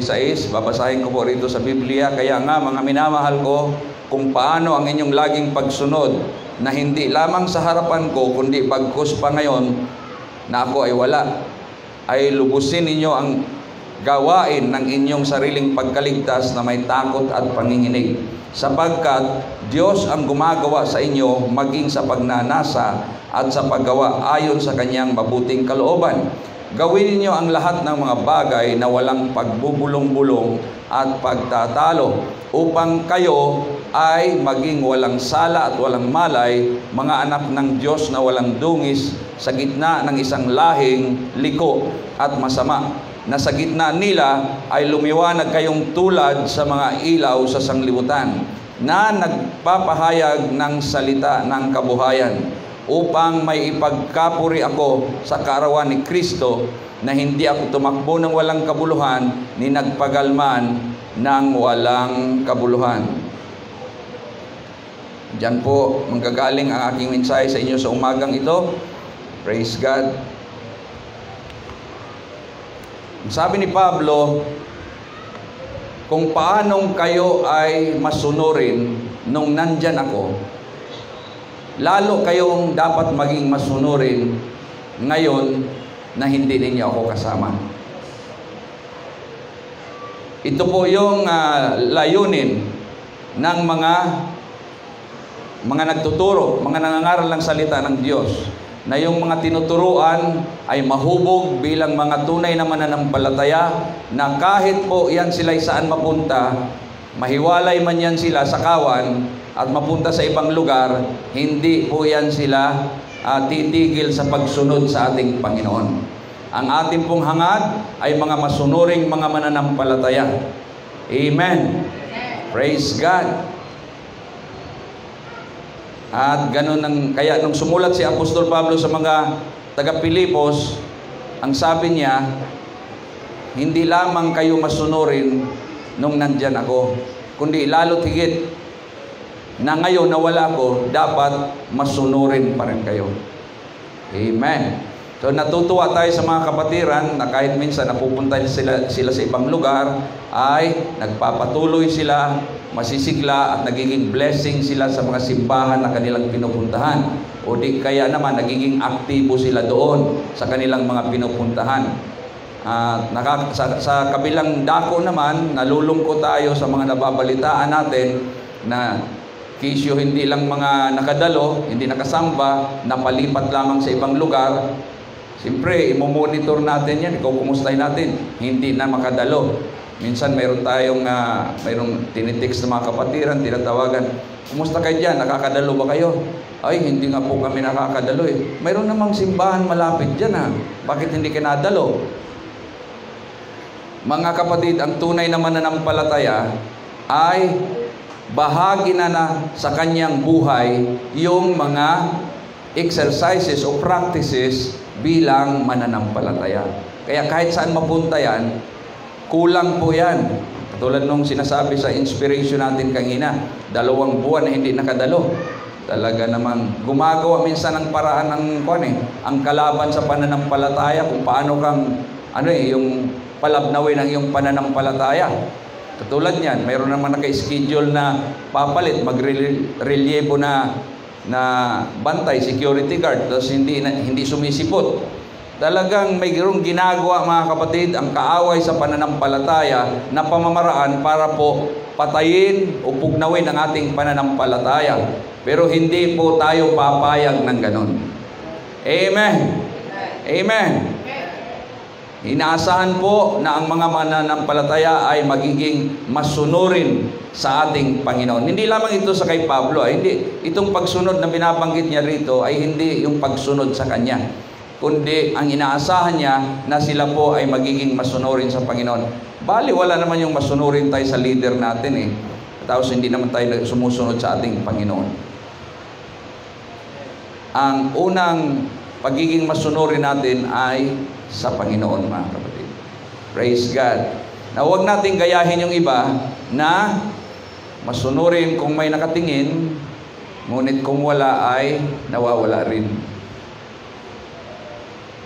16, babasahin ko po rito sa Biblia. Kaya nga mga minamahal ko, kung paano ang inyong laging pagsunod na hindi lamang sa harapan ko, kundi bagkus pa ngayon na ako ay wala, ay lubusin ninyo ang gawain ng inyong sariling pagkaligtas na may takot at panginginig. Sapagkat Diyos ang gumagawa sa inyo maging sa pagnanasa at sa paggawa ayon sa kanyang mabuting kalooban. Gawin ninyo ang lahat ng mga bagay na walang pagbubulong-bulong at pagtatalo, upang kayo ay maging walang sala at walang malay, mga anak ng Diyos na walang dungis sa gitna ng isang lahing liko at masama, na sa gitna nila ay lumiwanag kayong tulad sa mga ilaw sa sanglibutan, na nagpapahayag ng salita ng kabuhayan, upang may ipagkapuri ako sa kaarawan ni Kristo, na hindi ako tumakbo ng walang kabuluhan, ni nagpagalman ng walang kabuluhan. Diyan po manggagaling ang aking mensahe sa inyo sa umagang ito. Praise God. Sabi ni Pablo, kung paanong kayo ay masunurin nung nandyan ako, lalo kayong dapat maging masunurin ngayon na hindi ninyo ako kasama. Ito po yung layunin ng mga nagtuturo, mga nangangaral ng salita ng Diyos, na yung mga tinuturuan ay mahubog bilang mga tunay na mananampalataya, na kahit po yan sila'y saan mapunta, mahiwalay man yan sila sa kawan at mapunta sa ibang lugar, hindi po yan sila titigil sa pagsunod sa ating Panginoon. Ang ating pong hangad ay mga masunuring mga mananampalataya. Amen. Praise God. At ganun kaya nung sumulat si Apostol Pablo sa mga taga-Pilipos, ang sabi niya, hindi lamang kayo masunurin nung nandyan ako, kundi lalo't higit na ngayon na wala ko, dapat masunurin pa rin kayo. Amen. So natutuwa tayo sa mga kapatiran na kahit minsan napupunta sila sa ibang lugar, ay nagpapatuloy sila, masisigla, at nagiging blessing sila sa mga simbahan na kanilang pinupuntahan. O di kaya naman nagiging aktibo sila doon sa kanilang mga pinupuntahan. Sa kabilang dako naman, nalulungkot tayo sa mga nababalitaan natin na kisyo hindi lang mga nakadalo, hindi nakasamba, napalipat lamang sa ibang lugar. Siyempre, imomonitor natin yan, kumustahin natin, hindi na makadalo. Minsan mayroong tinitext ng mga kapatiran, tinatawagan, kumusta kayo dyan, nakakadalo ba kayo? Ay, hindi nga po kami nakakadalo eh. Mayroon namang simbahan malapit dyan ha, bakit hindi ka nadalo? Mga kapatid, ang tunay na mananampalataya ay bahagi na sa kanyang buhay yung mga exercises o practices bilang mananampalataya. Kaya kahit saan mapunta yan, kulang po yan. Katulad nung sinasabi sa inspiration natin kanina, 2 buwan na hindi nakadalo. Talaga namang gumagawa minsan ng paraan ang kalaban sa pananampalataya, kung paano kang yung palabnawin ang iyong pananampalataya. Katulad niyan, mayroon naman naka-schedule na papalit, magrelyebo na bantay, security guard, tapos hindi sumisipot. Talagang mayroong ginagawa mga kapatid ang kaaway sa pananampalataya na pamamaraan para po patayin o pugnawin ang ating pananampalataya. Pero hindi po tayo papayag ng ganon. Amen. Amen. Inaasahan po na ang mga mananampalataya ay magiging masunurin sa ating Panginoon. Hindi lamang ito sa kay Pablo. Hindi, itong pagsunod na binabanggit niya rito ay hindi yung pagsunod sa kanya, kundi ang inaasahan niya na sila po ay magiging masunurin sa Panginoon. Bali, wala naman yung masunurin tayo sa leader natin eh. Tapos hindi naman tayo sumusunod sa ating Panginoon. Ang unang pagiging masunurin natin ay sa Panginoon, mga kapatid. Praise God. Na huwag natin gayahin yung iba na masunurin kung may nakatingin, ngunit kung wala ay nawawala rin.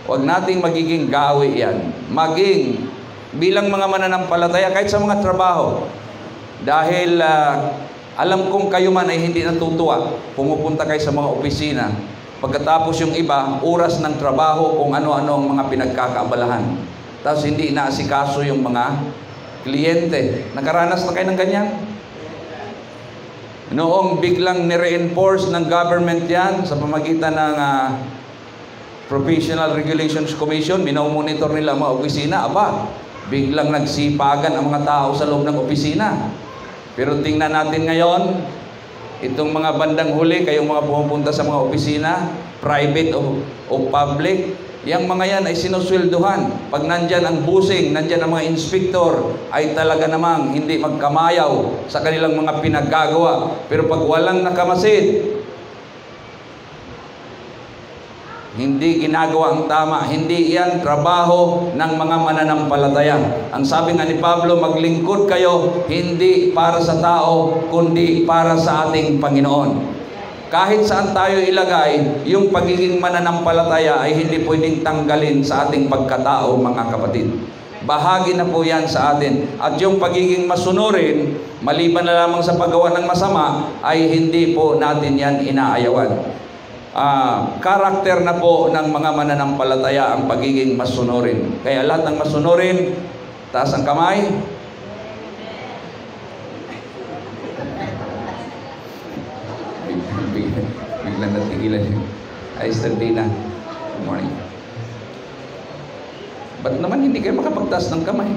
Huwag nating magiging gawi yan. Maging bilang mga mananampalataya, kahit sa mga trabaho. Dahil alam kong kayo man ay hindi natutuwa. Pumupunta kayo sa mga opisina. Pagkatapos yung iba, oras ng trabaho kung ano-ano ang mga pinagkakaabalahan. Tapos hindi inaasikaso yung mga kliyente. Nakaranas na kayo ng ganyan? Noong biglang nire-enforce ng government yan sa pamagitan ng Professional Regulations Commission, minomonitor nila ang mga opisina, biglang nagsipagan ang mga tao sa loob ng opisina. Pero tingnan natin ngayon, itong mga bandang huli, kayong mga pumupunta sa mga opisina, private o public, yung mga yan ay sinusweldohan. Pag nandyan ang busing, nandyan ang mga inspektor, ay talaga namang hindi magkamayaw sa kanilang mga pinaggagawa. Pero pag walang nakamasid, hindi ginagawa ang tama. Hindi yan trabaho ng mga mananampalataya. Ang sabi nga ni Pablo, maglingkod kayo hindi para sa tao, kundi para sa ating Panginoon. Kahit saan tayo ilagay, yung pagiging mananampalataya ay hindi pwedeng tanggalin sa ating pagkatao, mga kapatid. Bahagi na po yan sa atin. At yung pagiging masunurin, maliban na lamang sa paggawa ng masama, ay hindi po natin yan inaayawan. Karakter na po ng mga mananampalataya ang pagiging masunurin. Kaya lahat ng masunurin, taas ang kamay. Biglang natigilan yun. Ay, Dina. Good morning. Ba't naman hindi kayo makapagtaas ng kamay?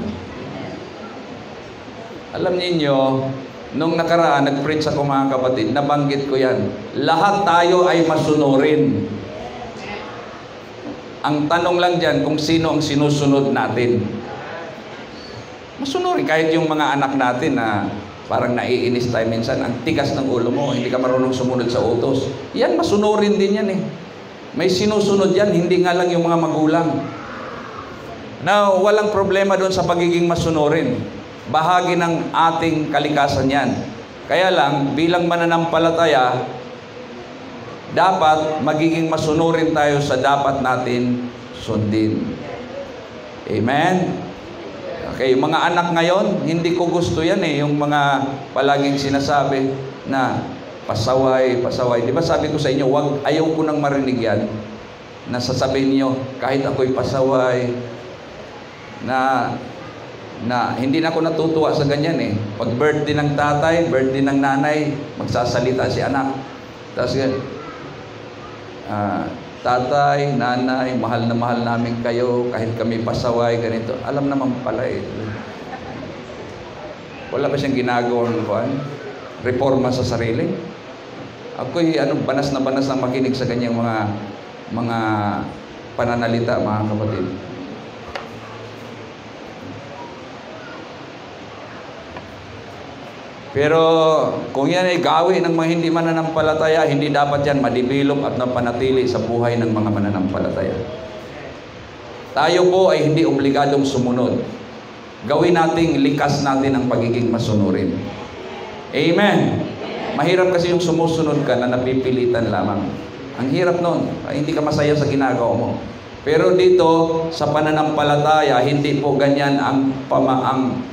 Alam niyo, nung nakaraan, nag-preach ako mga kapatid, nabanggit ko yan. Lahat tayo ay masunurin. Ang tanong lang dyan, kung sino ang sinusunod natin. Masunurin, kahit yung mga anak natin na parang naiinis tayo minsan, ang tigas ng ulo mo, hindi ka marunong sumunod sa utos. Yan, masunurin din yan eh. May sinusunod yan, hindi nga lang yung mga magulang. Now, walang problema doon sa pagiging masunurin. Bahagi ng ating kalikasan yan. Kaya lang, bilang mananampalataya, dapat magiging masunurin tayo sa dapat natin sundin. Amen? Okay, mga anak ngayon, hindi ko gusto yan eh, yung mga palaging sinasabi na pasaway, pasaway. Di ba sabi ko sa inyo, ayaw ko nang marinig yan, na sasabihin niyo, kahit ako'y pasaway, na hindi na ako natutuwa sa ganyan eh. Pag birthday ng tatay, birthday ng nanay, magsasalita si anak. Tapos tatay, nanay, mahal na mahal namin kayo, kahit kami pasaway, ganito. Alam naman pala eh. Wala ba siyang ginagawang reforma sa sarili? Ako'y banas na makinig sa kanyang mga pananalita, mga kapatid. Pero kung yan ay gawin ng mga hindi mananampalataya, hindi dapat yan ma-develop at napanatili sa buhay ng mga mananampalataya. Tayo po ay hindi obligadong sumunod. Gawin nating likas natin ang pagiging masunurin. Amen. Mahirap kasi yung sumusunod ka na napipilitan lamang. Ang hirap nun. Hindi ka masaya sa ginagawa mo. Pero dito, sa pananampalataya, hindi po ganyan ang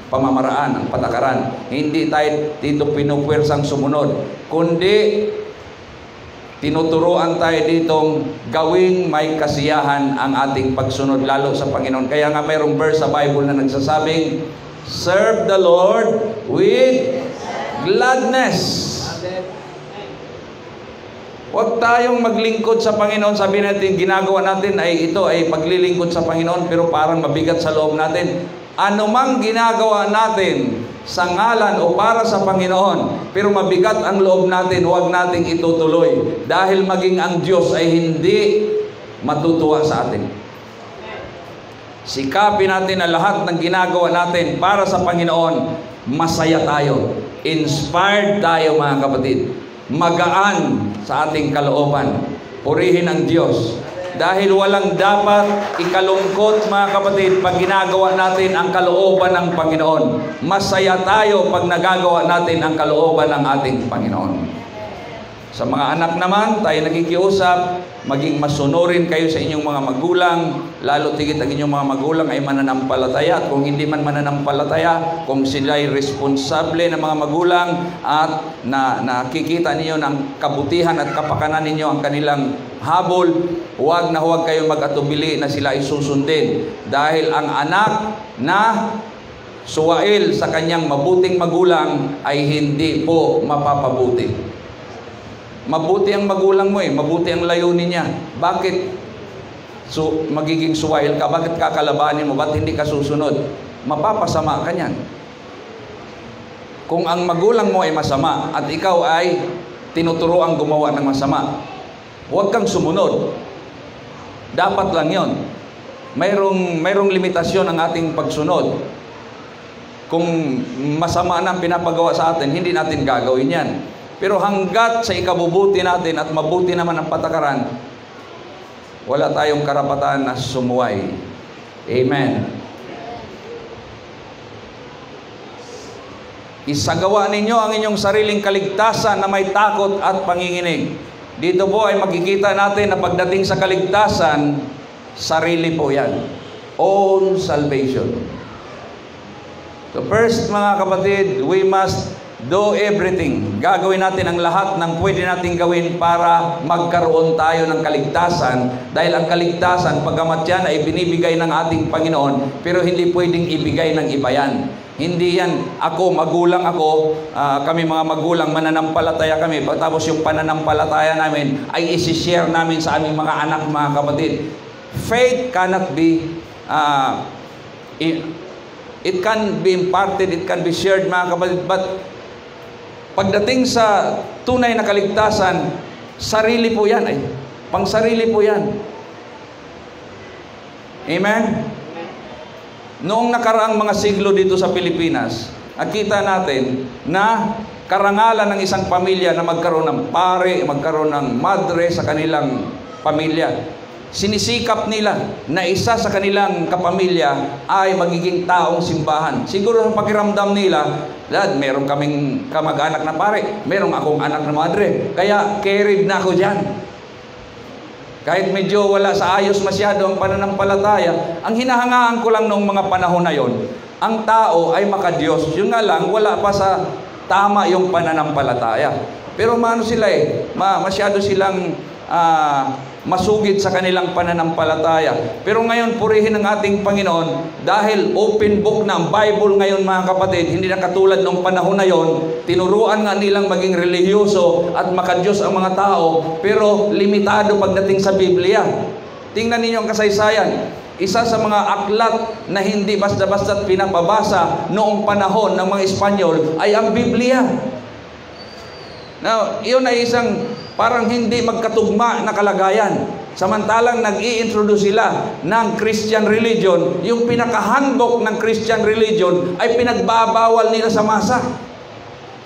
pamamaraan, ang patakaran. Hindi tayo dito pinupwersang sumunod. Kundi, tinuturuan tayo ditong gawing may kasiyahan ang ating pagsunod, lalo sa Panginoon. Kaya nga mayroong verse sa Bible na nagsasabing, serve the Lord with gladness. Huwag tayong maglingkod sa Panginoon. Sabi natin, ginagawa natin ay ito ay paglilingkod sa Panginoon, pero parang mabigat sa loob natin. Anumang ginagawa natin sa ngalan o para sa Panginoon, pero mabigat ang loob natin, huwag nating itutuloy. Dahil maging ang Diyos ay hindi matutuwa sa atin. Sikapin natin na lahat ng ginagawa natin para sa Panginoon, masaya tayo. Inspired tayo, mga kapatid. Magaan sa ating kalooban. Purihin ang Diyos. Dahil walang dapat ikalungkot, mga kapatid, pag ginagawa natin ang kalooban ng Panginoon. Masaya tayo pag nagagawa natin ang kalooban ng ating Panginoon. Sa mga anak naman, tayo nakikiusap, maging masunurin kayo sa inyong mga magulang, lalo tigit ang inyong mga magulang ay mananampalataya. At kung hindi man mananampalataya, kung sila ay responsable ng mga magulang at nakikita ninyo ng kabutihan at kapakanan ninyo ang kanilang habol, huwag kayong mag-atubili na sila ay susundin. Dahil ang anak na suwail sa kanyang mabuting magulang ay hindi po mapapabuti. Mabuti ang magulang mo mabuti ang layunin niya. Bakit magiging suwail ka? Bakit kakalabanin mo? Bakit hindi ka susunod? Mapapasama ka niyan. Kung ang magulang mo ay masama at ikaw ay tinuturoang gumawa ng masama, huwag kang sumunod. Dapat lang yon. Mayroong limitasyon ang ating pagsunod. Kung masama na ang pinapagawa sa atin, hindi natin gagawin yan. Pero hanggat sa ikabubuti natin at mabuti naman ang patakaran, wala tayong karapatan na sumuway. Amen. Isagawa ninyo ang inyong sariling kaligtasan na may takot at panginginig. Dito po ay makikita natin na pagdating sa kaligtasan, sarili po yan. Own salvation. So first, mga kapatid, we must do everything. Gagawin natin ang lahat ng pwede nating gawin para magkaroon tayo ng kaligtasan. Dahil ang kaligtasan, pagamat yan ay binibigay ng ating Panginoon, pero hindi pwedeng ibigay ng iba yan. Hindi yan, magulang ako, kami mga magulang, mananampalataya kami. Tapos yung pananampalataya namin ay isi-share namin sa aming mga anak, mga kapatid. Faith cannot be it can be imparted, it can be shared, mga kapatid, but pagdating sa tunay na kaligtasan, sarili po yan pang-sarili po yan. Amen? Noong nakaraang mga siglo dito sa Pilipinas, nakita natin na karangalan ng isang pamilya na magkaroon ng pare, magkaroon ng madre sa kanilang pamilya. Sinisikap nila na isa sa kanilang kapamilya ay magiging taong simbahan. Siguro sa pakiramdam nila, Dad, meron kaming kamag-anak na pare, meron akong anak na madre, kaya carried na ako dyan. Kahit medyo wala sa ayos masyado ang pananampalataya, ang hinahangaan ko lang noong mga panahon na yon, ang tao ay makadiyos. Yun nga lang, wala pa sa tama yung pananampalataya. Pero maano sila masyado silang masugid sa kanilang pananampalataya. Pero ngayon, purihin ng ating Panginoon, dahil open book na ang Bible ngayon, mga kapatid, hindi na katulad ng panahon na yon. Tinuruan nga nilang maging relihiyoso at makadiyos ang mga tao, pero limitado pagdating sa Biblia. Tingnan ninyo ang kasaysayan. Isa sa mga aklat na hindi basta-basta pinapabasa noong panahon ng mga Espanyol ay ang Biblia. Now, iyon ay isang parang hindi magkatugma na kalagayan. Samantalang nag-i-introduce sila ng Christian religion, yung pinaka-handbook ng Christian religion ay pinagbabawal nila sa masa.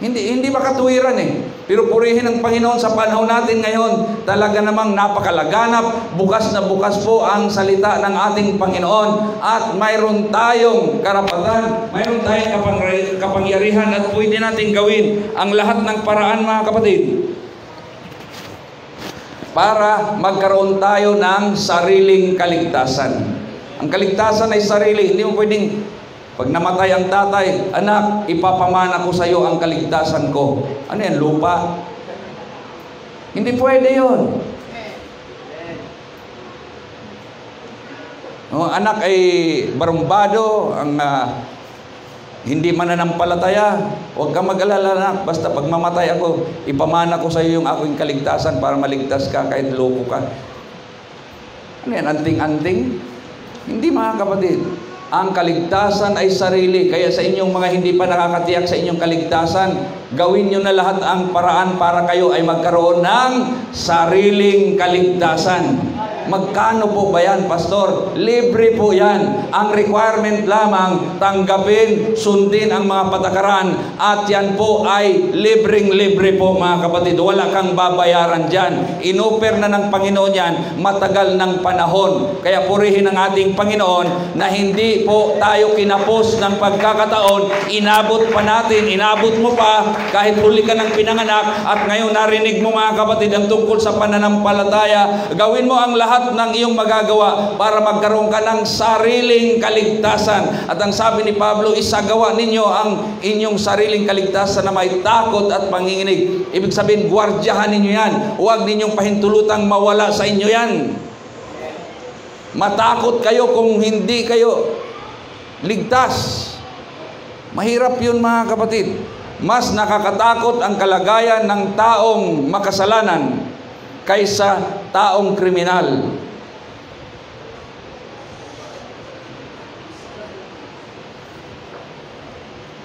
Hindi makatuwiran Pero purihin ng Panginoon sa panahon natin ngayon, talaga namang napakalaganap, bukas na bukas po ang salita ng ating Panginoon at mayroon tayong karapatan, mayroon tayong kapangyarihan at pwede natin gawin ang lahat ng paraan, mga kapatid, para magkaroon tayo ng sariling kaligtasan. Ang kaligtasan ay sarili. Hindi mo pwedeng, pag namatay ang tatay, anak, ipapamana ko sa iyo ang kaligtasan ko. Ano yan, lupa? Hindi pwede yun. Anak ay barumbado, ang hindi mananampalataya, huwag kang mag-alala, anak. Basta pag mamatay ako, ipamana ko sa iyo yung aking kaligtasan para maligtas ka kahit loko ka. Ano yan, anting-anting? Hindi, mga kapatid. Ang kaligtasan ay sarili. Kaya sa inyong mga hindi pa nakakatiyak sa inyong kaligtasan, gawin nyo na lahat ang paraan para kayo ay magkaroon ng sariling kaligtasan. Magkano po ba yan, Pastor? Libre po yan. Ang requirement lamang, tanggapin, sundin ang mga patakaran, at yan po ay libreng-libre po, mga kapatid. Wala kang babayaran dyan. Inoper na ng Panginoon yan, matagal ng panahon. Kaya purihin ang ating Panginoon na hindi po tayo kinapos ng pagkakataon. Inabot pa natin, inabot mo pa, kahit huli ka ng pinanganak, at ngayon narinig mo, mga kapatid, ang tungkol sa pananampalataya. Gawin mo ang lahat ng iyong magagawa para magkaroon ka ng sariling kaligtasan. At ang sabi ni Pablo, isagawa ninyo ang inyong sariling kaligtasan na may takot at panginginig. Ibig sabihin, gwardyahan ninyo yan. Huwag ninyong pahintulutang mawala sa inyo yan. Matakot kayo kung hindi kayo ligtas. Mahirap yun, mga kapatid. Mas nakakatakot ang kalagayan ng taong makasalanan kaysa taong kriminal.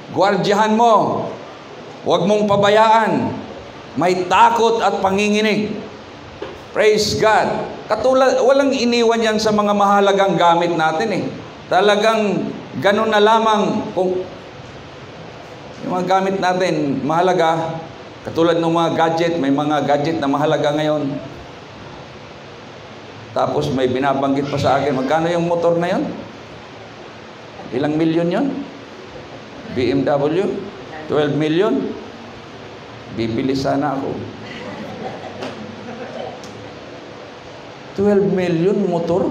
Gwardyahan mo. Huwag mong pabayaan. May takot at panginginig. Praise God. Katulad, walang iniwan yan sa mga mahalagang gamit natin eh. Talagang ganun na lamang kung yung mga gamit natin mahalaga. Katulad ng mga gadget, may mga gadget na mahalaga ngayon. Tapos may binabanggit pa sa akin, magkano yung motor na yon? Ilang milyon yon? BMW? 12 million? Bibili sana ako. 12 million motor?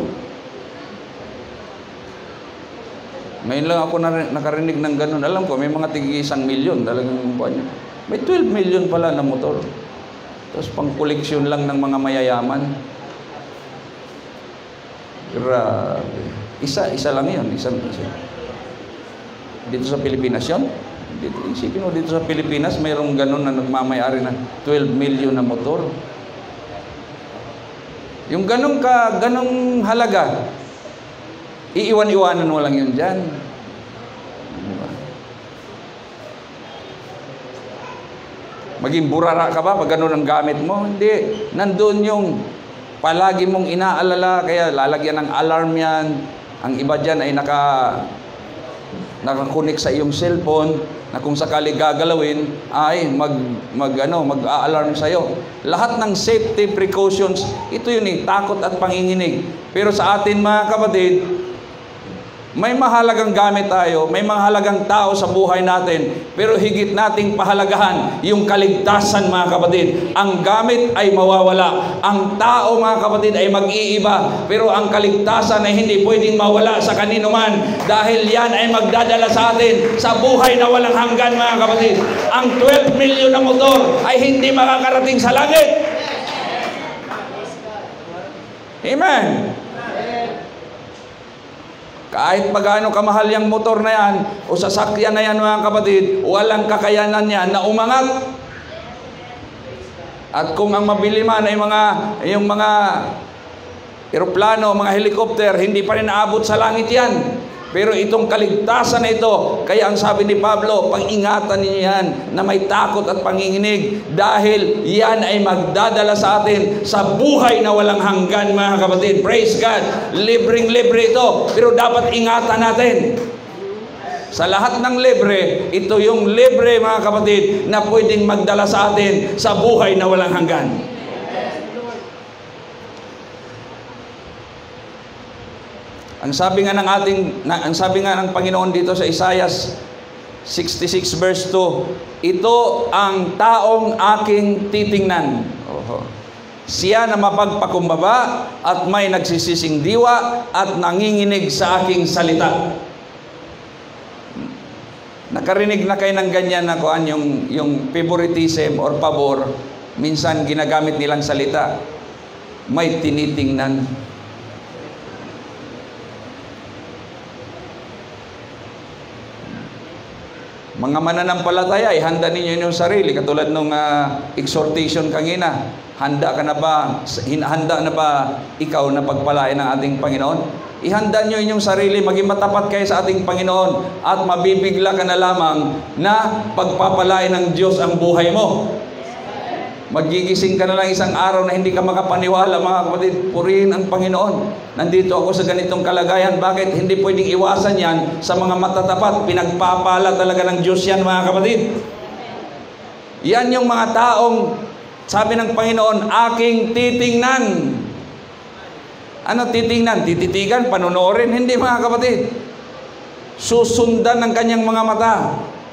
Ngayon lang ako nakarinig ng ganun. Alam ko, may mga tig 1 milyon talagang buwan niya. May 12 million pala na motor. Tapos pang koleksyon lang ng mga mayayaman. Grabe. Isa lang yun. Isa. Dito sa Pilipinas yun. Isipin mo, dito sa Pilipinas, mayroong ganun na nagmamayari ng 12 million na motor. Yung ganung halaga, iiwan-iwanan mo lang yun dyan. Maging burara ka ba pag ganun ang gamit mo? Hindi. Nandun yung palagi mong inaalala, kaya lalagyan ng alarm yan. Ang iba dyan ay nakakunik sa iyong cellphone, na kung sakali gagalawin, ay mag-a-alarm sa'yo. Lahat ng safety precautions, ito yun eh, takot at panginginig. Pero sa atin, mga kapatid, may mahalagang gamit tayo, may mahalagang tao sa buhay natin, pero higit nating pahalagahan yung kaligtasan, mga kapatid. Ang gamit ay mawawala, ang tao, mga kapatid, ay mag-iiba, pero ang kaligtasan ay hindi pwedeng mawala sa kanino man, dahil yan ay magdadala sa atin sa buhay na walang hanggan, mga kapatid. Ang 12 million na motor ay hindi makakarating sa langit. Amen. Kahit magano kamahal yung motor na yan o sasakyan na yan, mga kapatid, walang kakayanan yan na umangat. At kung ang mabili man ay yung mga eroplano, mga helicopter, hindi pa rin aabot sa langit yan. Pero itong kaligtasan na ito, kaya ang sabi ni Pablo, pag-ingatan niyo yan na may takot at panginginig, dahil yan ay magdadala sa atin sa buhay na walang hanggan, mga kapatid. Praise God. Libreng-libre ito, pero dapat ingatan natin. Sa lahat ng libre, ito yung libre, mga kapatid, na pwedeng magdala sa atin sa buhay na walang hanggan. Ang sabi nga ng Panginoon dito sa Isaiah 66 verse 2, ito ang taong aking titingnan. Siya na mapagpakumbaba at may nagsisising diwa at nanginginig sa aking salita. Nakarinig na kayo ng ganyan na kuan, yung favoritism or pabor, minsan ginagamit nilang salita. May tinitingnan. Mga mananampalataya, ihanda ninyo yung sarili. Katulad nung exhortation kanina, handa na ba ikaw na pagpalain ng ating Panginoon? Ihanda nyo inyong sarili, maging matapat kayo sa ating Panginoon, at mabibigla ka na lamang na pagpapalain ng Diyos ang buhay mo. Magigising ka na lang isang araw na hindi ka makapaniwala, mga kapatid. Purihin ang Panginoon. Nandito ako sa ganitong kalagayan. Bakit? Hindi pwedeng iwasan yan sa mga matatapat. Pinagpapala talaga ng Diyos yan, mga kapatid. Yan yung mga taong, sabi ng Panginoon, aking titingnan. Ano titingnan? Tititigan, panunorin? Hindi, mga kapatid. Susundan ng kanyang mga mata.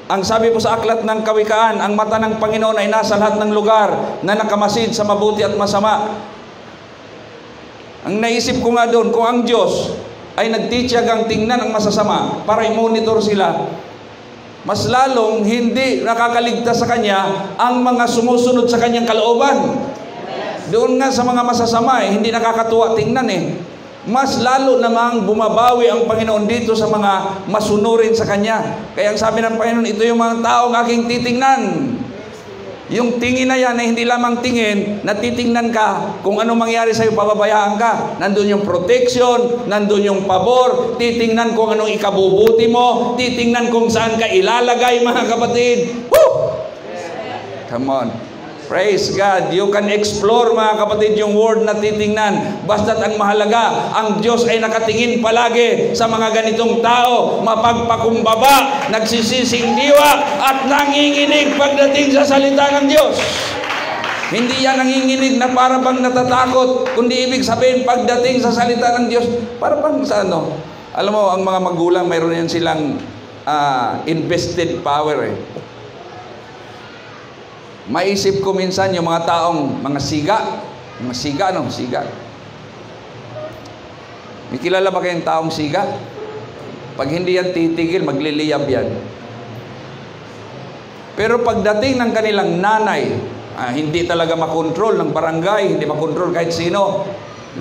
Ang sabi po sa aklat ng Kawikaan, ang mata ng Panginoon ay nasa lahat ng lugar na nakamasid sa mabuti at masama. Ang naisip ko nga doon, kung ang Diyos ay nagtitiyagang tingnan ang masasama para i-monitor sila, mas lalong hindi nakakaligtas sa Kanya ang mga sumusunod sa Kanyang kalooban. Doon nga sa mga masasama, hindi nakakatuwa tingnan Mas lalo namang bumabawi ang Panginoon dito sa mga masunurin sa Kanya. Kaya ang sabi ng Panginoon, ito yung mga taong aking titingnan. Yung tingin na yan ay hindi lamang tingin na titingnan ka kung ano mangyari sa'yo, pababayaan ka. Nandun yung protection, nandun yung pabor, titingnan kung anong ikabubuti mo, titingnan kung saan ka ilalagay, mga kapatid. Woo! Come on. Praise God. You can explore, mga kapatid, yung word na titingnan. Basta't ang mahalaga, ang Diyos ay nakatingin palagi sa mga ganitong tao, mapagpakumbaba, nagsisising diwa, at nanginginig pagdating sa salita ng Diyos. Hindi yan nanginginig na para bang natatakot, kundi ibig sabihin pagdating sa salita ng Diyos, para bang sa ano? Alam mo, ang mga magulang, mayroon yan silang invested power Maisip ko minsan yung mga taong, mga siga. May kilala ba kayong taong siga? Pag hindi yan titigil, magliliyab yan. Pero pagdating ng kanilang nanay, hindi talaga makontrol ng barangay, hindi makontrol kahit sino.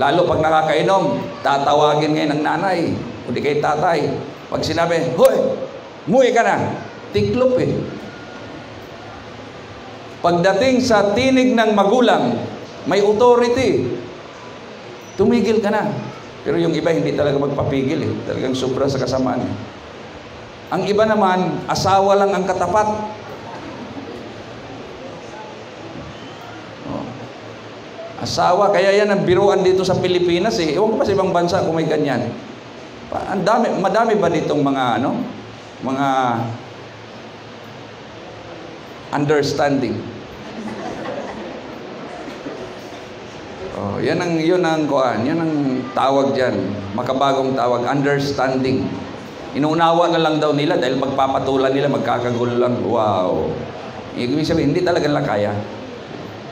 Lalo pag nakakainom, tatawagin ngayon ng nanay, o di kay tatay. Pag sinabi, hoy, muwi ka na, tiklop Pagdating sa tinig ng magulang, may authority. Tumigil ka na. Pero yung iba hindi talaga magpapigil Talagang sobra sa kasamaan. Ang iba naman, asawa lang ang katapat. Asawa, kaya yan ang biruan dito sa Pilipinas Ewan ko pa sa ibang bansa kung may ganyan. Madami ba ditong mga mga understanding? Yan ang tawag diyan, makabagong tawag, understanding. Inuunawa na lang daw nila dahil magpapatulan nila, magkakagulo lang. Wow. Ibig sabihin, hindi talaga nila kaya.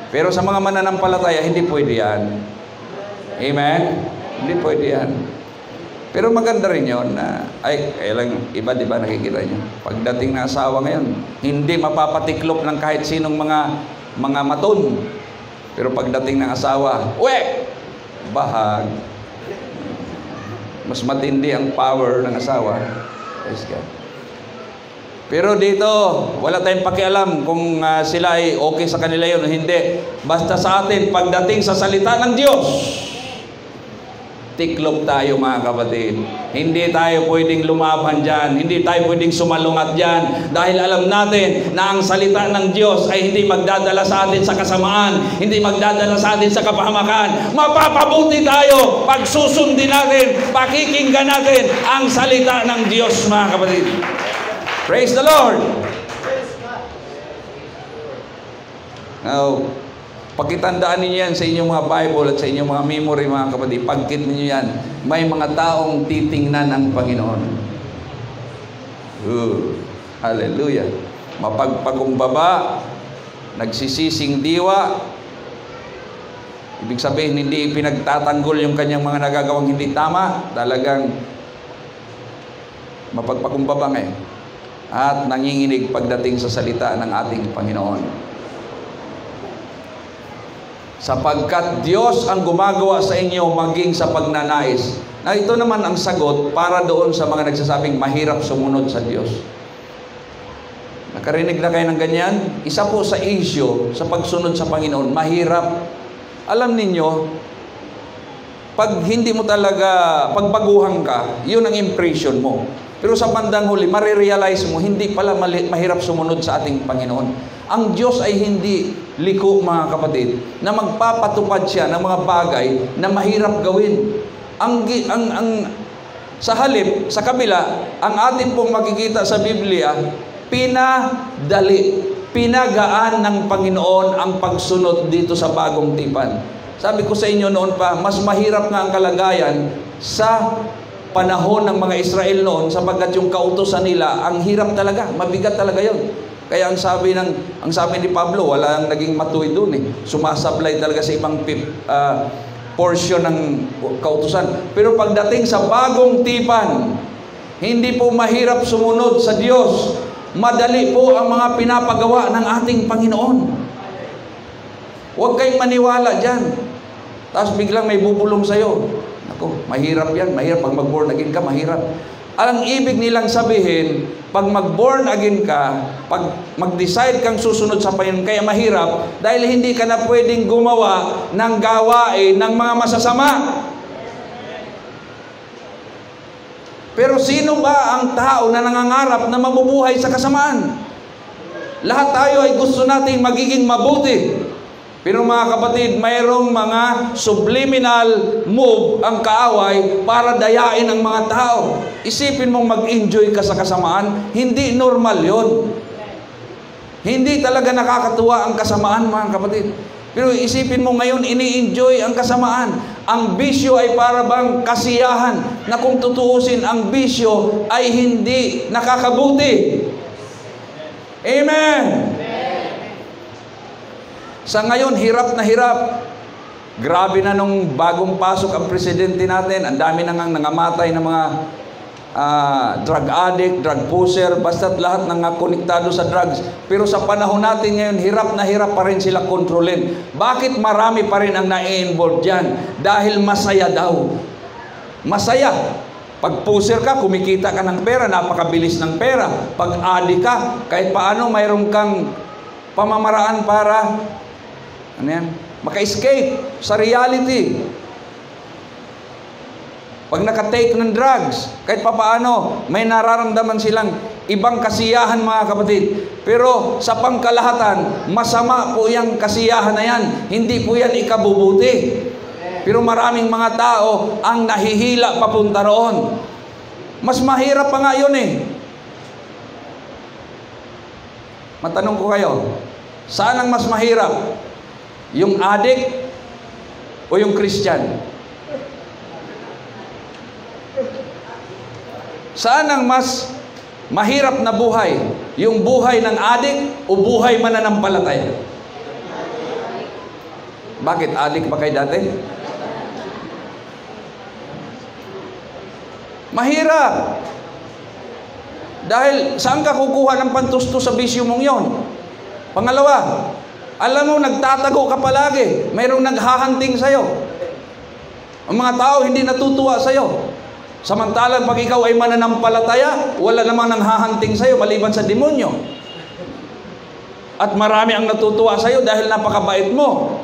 Pero sa mga mananampalataya, hindi pwede yan. Amen? Hindi pwede yan. Pero maganda rin yun na, kaya lang, iba diba nakikita nyo? Pagdating na asawa ngayon, hindi mapapatiklop ng kahit sinong mga maton. Pero pagdating ng asawa, bahag. Mas matindi ang power ng asawa. Praise God. Pero dito, wala tayong pakialam kung sila ay okay sa kanila yun o hindi. Basta sa atin, pagdating sa salita ng Diyos, tiklop tayo, mga kapatid. Hindi tayo pwedeng lumaban dyan. Hindi tayo pwedeng sumalungat dyan. Dahil alam natin na ang salita ng Diyos ay hindi magdadala sa atin sa kasamaan. Hindi magdadala sa atin sa kapahamakan. Mapapabuti tayo pag susundin natin, pakikinggan natin ang salita ng Diyos, mga kapatid. Praise the Lord! Now, pagkitandaan ninyo yan sa inyong mga Bible at sa inyong mga memory, mga kapatid. Pagkit ninyo yan, may mga taong titingnan ang Panginoon. Hallelujah. Mapagpakumbaba, nagsisising diwa. Ibig sabihin, hindi pinagtatanggol yung kanyang mga nagagawang hindi tama. Talagang mapagpakumbaba at nanginginig pagdating sa salita ng ating Panginoon. Sapagkat Diyos ang gumagawa sa inyo maging sa pagnanais. Na ito naman ang sagot para doon sa mga nagsasabing mahirap sumunod sa Diyos. Nakarinig na kayo ng ganyan? Isa po sa issue sa pagsunod sa Panginoon, mahirap. Alam ninyo, pag hindi mo talaga, pagbaguhan ka, yun ang impression mo. Pero sa bandang huli, marirealize mo, hindi pala mahirap sumunod sa ating Panginoon. Ang Diyos ay hindi liko, mga kapatid, na magpapatupad siya ng mga bagay na mahirap gawin. Sa halip, sa kabila, ang ating pong makikita sa Biblia, pinagaan ng Panginoon ang pagsunod dito sa bagong tipan. Sabi ko sa inyo noon pa, mas mahirap nga ang kalagayan sa panahon ng mga Israel noon sapagkat yung kautusan nila, ang hirap talaga, mabigat talaga yon. Kaya ang sabi ni Pablo, walang naging matuwid doon eh. Sumasablay talaga sa ibang portion ng kautusan. Pero pagdating sa bagong tipan, hindi po mahirap sumunod sa Diyos. Madali po ang mga pinapagawa ng ating Panginoon. Huwag kayong maniwala dyan. Tapos biglang may bubulong sa'yo. Ako, mahirap yan. Mahirap. Pag mag-born again ka, mahirap. Ang ibig nilang sabihin, pag mag-born again ka, pag mag-decide kang susunod sa Panginoon, kaya mahirap, dahil hindi ka na pwedeng gumawa ng gawain ng mga masasama. Pero sino ba ang tao na nangangarap na mabubuhay sa kasamaan? Lahat tayo ay gusto nating magiging mabuti. Pero mga kapatid, mayroong mga subliminal move ang kaaway para dayain ang mga tao. Isipin mong mag-enjoy ka sa kasamaan, hindi normal yon. Hindi talaga nakakatuwa ang kasamaan, mga kapatid. Pero isipin mo ngayon, ini-enjoy ang kasamaan. Ang bisyo ay para bang kasiyahan na kung tutuusin, ang bisyo ay hindi nakakabuti. Amen! Sa ngayon, hirap na hirap. Grabe na nung bagong pasok ang presidente natin. Ang dami na ngang nangamatay ng mga drug addict, drug pusher, basta't lahat ng konektado sa drugs. Pero sa panahon natin ngayon, hirap na hirap pa rin sila kontrolin. Bakit marami pa rin ang na-involve dyan? Dahil masaya daw. Masaya. Pag pusher ka, kumikita ka ng pera, napakabilis ng pera. Pag addict ka, kahit paano mayroon kang pamamaraan para maka-escape sa reality. Pag nakatake ng drugs, kahit papaano, may nararamdaman silang ibang kasiyahan, mga kapatid. Pero sa pangkalahatan, masama po yung kasiyahan na yan. Hindi po yan ikabubuti. Pero maraming mga tao ang nahihila papunta roon. Mas mahirap pa nga yun eh. Matanong ko kayo, saan ang mas mahirap? Yung addict o yung Christian? Saan ang mas mahirap na buhay? Yung buhay ng addict o buhay mananampalataya? Bakit? Addict ba kayo dati? Mahirap. Dahil saan ka kukuha ng pantusto sa bisyo mong yon? Pangalawa, alam mo, nagtatago ka palagi. Mayroong naghahunting sa'yo. Ang mga tao hindi natutuwa sa'yo. Samantalang pag ikaw ay mananampalataya, wala namang nanghahunting sa'yo maliban sa demonyo. At marami ang natutuwa sa'yo dahil napakabait mo.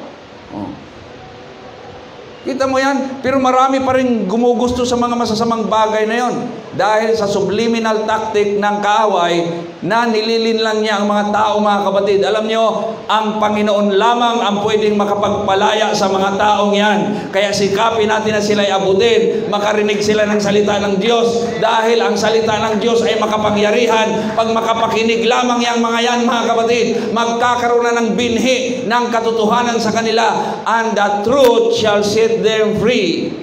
Kita mo yan? Pero marami pa rin gumugusto sa mga masasamang bagay na yon. Dahil sa subliminal tactic ng kaaway na nililin lang niya ang mga tao, mga kapatid. Alam nyo, ang Panginoon lamang ang pwedeng makapagpalaya sa mga taong yan. Kaya sikapin natin na sila'y abutin, makarinig sila ng salita ng Diyos. Dahil ang salita ng Diyos ay makapangyarihan. Pag makapakinig lamang yang mga yan, mga kapatid, magkakaroon na ng binhi ng katotohanan sa kanila. And the truth shall set them free.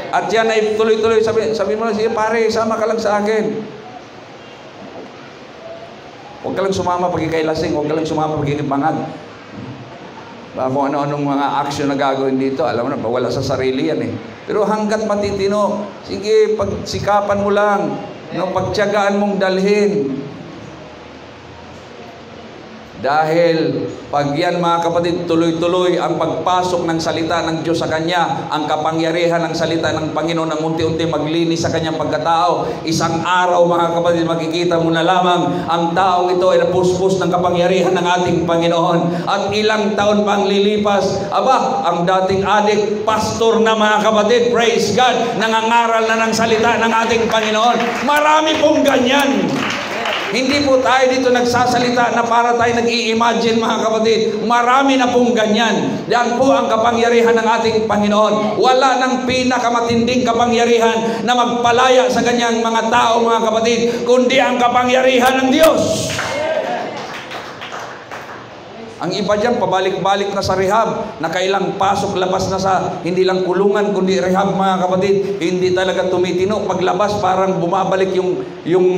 At yan ay tuloy-tuloy. Sabi mo lang, sige pare, sama ka lang sa akin. Huwag ka lang sumama pag ikay lasing. Huwag ka lang sumama pag ikay bangag. Kung ano-anong mga action na gagawin dito, alam mo na, wala sa sarili yan eh. Pero hanggat matitino, sige, pagsikapan mo lang, no, pagtiyagaan mong dalhin. Dahil pag yan mga kapatid, tuloy-tuloy ang pagpasok ng salita ng Diyos sa kanya, ang kapangyarihan ng salita ng Panginoon ang unti-unti maglinis sa kanyang pagkatao. Isang araw mga kapatid, makikita mo na lamang ang taong ito ay napuspos ng kapangyarihan ng ating Panginoon. At ilang taon pang lilipas, ang dating adik, pastor na mga kapatid, praise God, nangangaral na ng salita ng ating Panginoon. Marami pong ganyan. Hindi po tayo dito nagsasalita na para tayo nag-i-imagine mga kapatid. Marami na pong ganyan. Yan po ang kapangyarihan ng ating Panginoon. Wala nang pinakamatinding kapangyarihan na magpalaya sa ganyang mga tao mga kapatid, kundi ang kapangyarihan ng Diyos. Ang iba dyan, pabalik-balik na sa rehab, nakailang pasok, labas na sa, hindi lang kulungan, kundi rehab mga kapatid. Hindi talaga tumitino. Paglabas, parang bumabalik yung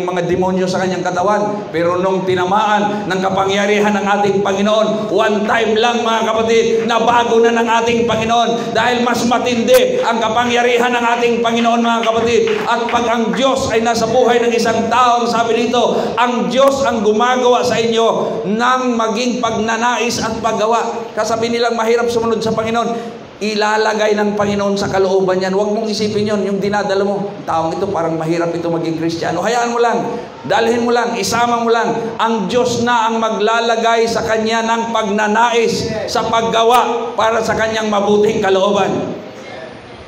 mga demonyo sa kanyang katawan. Pero nung tinamaan ng kapangyarihan ng ating Panginoon, one time lang mga kapatid, nabago na ng ating Panginoon. Dahil mas matindi ang kapangyarihan ng ating Panginoon mga kapatid. At pag ang Diyos ay nasa buhay ng isang tao, sabi dito, ang Diyos ang gumagawa sa inyo ng maging pagnanais at paggawa. Kasabi nilang mahirap sumunod sa Panginoon, ilalagay ng Panginoon sa kalooban yan. Huwag mong isipin yon, yung dinadala mo, taong ito parang mahirap ito maging Kristiyano. Hayaan mo lang, dalhin mo lang, isama mo lang. Ang Diyos na ang maglalagay sa kanya ng pagnanais sa paggawa para sa kanyang mabuting kalooban.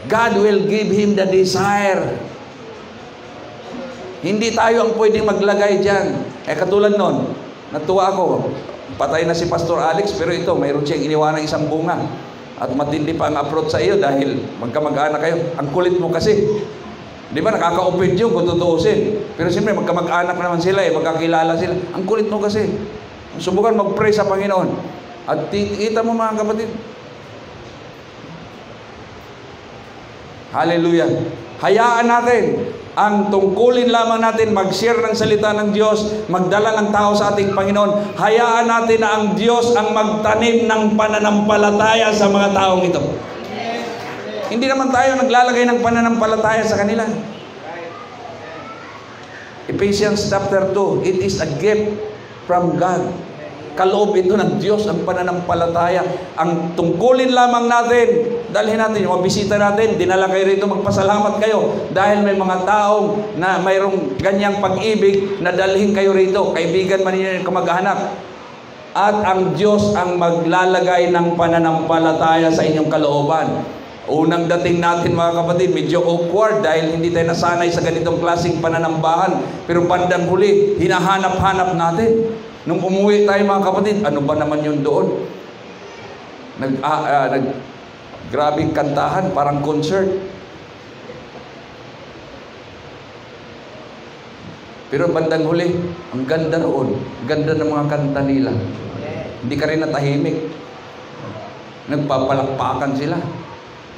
God will give him the desire. Hindi tayo ang pwedeng maglagay dyan. Katulad nun, natuwa ako, patay na si Pastor Alex, pero ito, mayroon siyang iniwanang isang bunga. At matindi pa ang approach sa iyo dahil magkamag-anak kayo. Ang kulit mo kasi. Di ba, nakaka-offend yun kung tutuusin. Pero siyempre, magkamag-anak naman sila, magkakilala sila. Ang kulit mo kasi. Subukan mag-pray sa Panginoon. At kita mo mga kapatid. Hallelujah. Hayaan natin ang tungkulin lamang natin, mag-share ng salita ng Diyos, magdala ng tao sa ating Panginoon. Hayaan natin na ang Diyos ang magtanim ng pananampalataya sa mga taong ito. Hindi naman tayo naglalagay ng pananampalataya sa kanila. Ephesians chapter 2, it is a gift from God. Kaloob ito ng Diyos ang pananampalataya. Ang tungkulin lamang natin, dalhin natin, yung bisita natin, dinala kayo rito, magpasalamat kayo dahil may mga taong na mayroong ganyang pag-ibig na dalhin kayo rito, kaibigan man ninyo, kamag-anak. At ang Diyos ang maglalagay ng pananampalataya sa inyong kalooban. Unang dating natin mga kapatid, medyo awkward dahil hindi tayo nasanay sa ganitong klaseng pananambahan. Pero bandang huli, hinahanap-hanap natin. Nung umuwi tayo mga kapatid, ano ba naman yun doon? Grabing kantahan, parang concert. Pero bandang huli, ang ganda roon. Ganda ng mga kanta nila. Hindi ka rin natahimik. Nagpapalakpakan sila.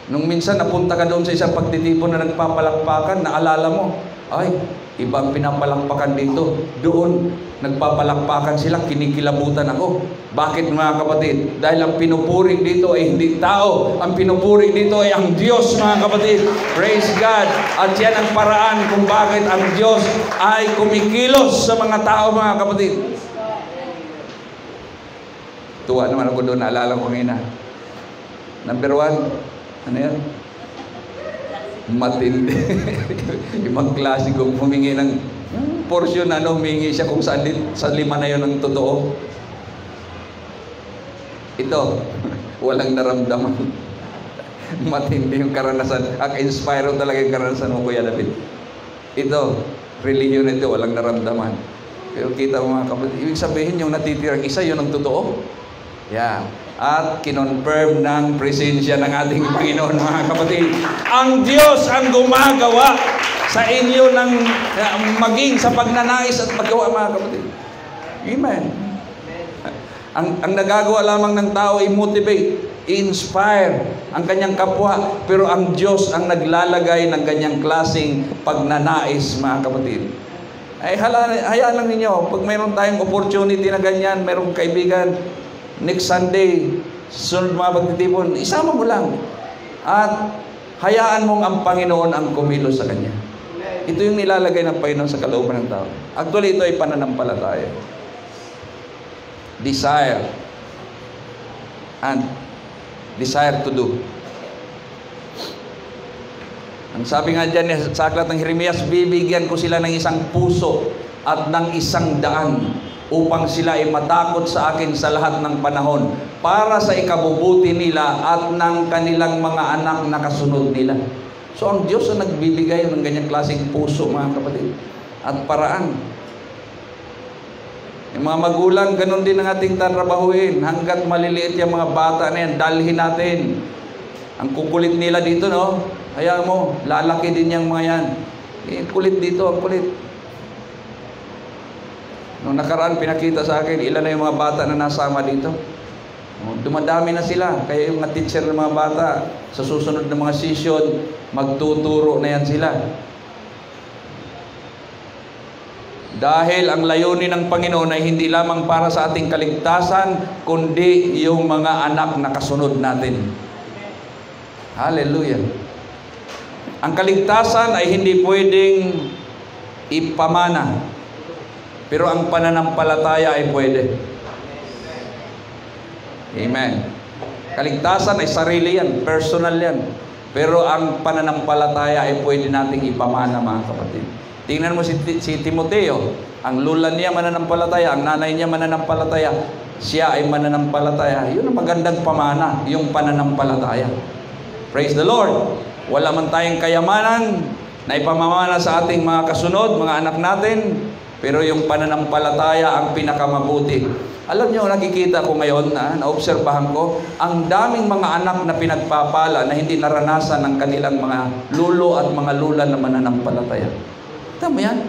Nung minsan napunta ka doon sa isang pagtitipon na nagpapalakpakan, naalala mo, ay, ibang pinapalakpakan dito. Doon, nagpapalakpakan sila, kinikilabutan ako. Bakit mga kapatid? Dahil ang pinupuri dito ay hindi tao. Ang pinupuri dito ay ang Diyos mga kapatid. Praise God. At yan ang paraan kung bakit ang Diyos ay kumikilos sa mga tao mga kapatid. Tuwa naman ako doon, naalala ko ngayon. Number 1, ano yan? Matindi. Ibang klase kung humingi ng portion na humingi siya kung saan sa 5 na yun ang totoo. Ito, walang naramdaman. Matindi yung karanasan. Inspire talaga yung karanasan mo, Kuya David. Ito, religion ito, walang naramdaman. Pero kita mo mga kapatid, ibig sabihin yung natitirang isa, yun ang totoo. Yeah. At kinonfirm ng presensya ng ating Panginoon mga kapatid. Ang Diyos ang gumagawa sa inyo ng maging sa pagnanais at paggawa mga kapatid. Amen. Ang nagagawa lamang ng tao ay motivate, inspire ang kanyang kapwa, pero ang Diyos ang naglalagay ng kanyang klaseng pagnanais mga kapatid. Ay hayaan lang ninyo, pag mayroon tayong opportunity na ganyan, mayroong kaibigan, next Sunday, sunod mga pagtitipon, isama mo lang. At hayaan mong ang Panginoon ang kumilos sa kanya. Ito yung nilalagay ng Panginoon sa kalooban ng tao. Actually, ito ay pananampalataya. desire and desire to do. Ang sabi nga dyan sa aklat ng Jeremias, bibigyan ko sila ng isang puso at ng isang daan upang sila ay matakot sa akin sa lahat ng panahon para sa ikabubuti nila at ng kanilang mga anak na kasunod nila. So ang Diyos ang nagbibigay ng ganyang klaseng puso, mga kapatid, at paraan. Yung mga magulang, ganun din ang ating tatrabahuin. Hanggat maliliit yung mga bata na yan, dalhin natin. Ang kukulit nila dito, no? Hayaan mo, lalaki din yung mga yan. Kulit dito, ang kulit. Nung nakaraan, pinakita sa akin, ilan na yung mga bata na nasama dito. Dumadami na sila. Kaya yung mga teacher ng mga bata, sa susunod ng mga session, magtuturo na yan sila. Dahil ang layunin ng Panginoon ay hindi lamang para sa ating kaligtasan, kundi yung mga anak na kasunod natin. Hallelujah. Ang kaligtasan ay hindi pwedeng ipamana, pero ang pananampalataya ay pwede. Amen. Kaligtasan ay sarili yan, personal yan. Pero ang pananampalataya ay pwede nating ipamana, mga kapatid. Tingnan mo si Timoteo, ang lula niya mananampalataya, ang nanay niya mananampalataya, siya ay mananampalataya. Yun ang magandang pamana, yung pananampalataya. Praise the Lord. Wala man tayong kayamanan na ipamamana sa ating mga kasunod, mga anak natin, pero yung pananampalataya ang pinakamabuti. Alam niyo, nakikita ko ngayon, naobserbahan ko, ang daming mga anak na pinagpapala na hindi naranasan ng kanilang mga lulo at mga lula na mananampalataya. Tama yan?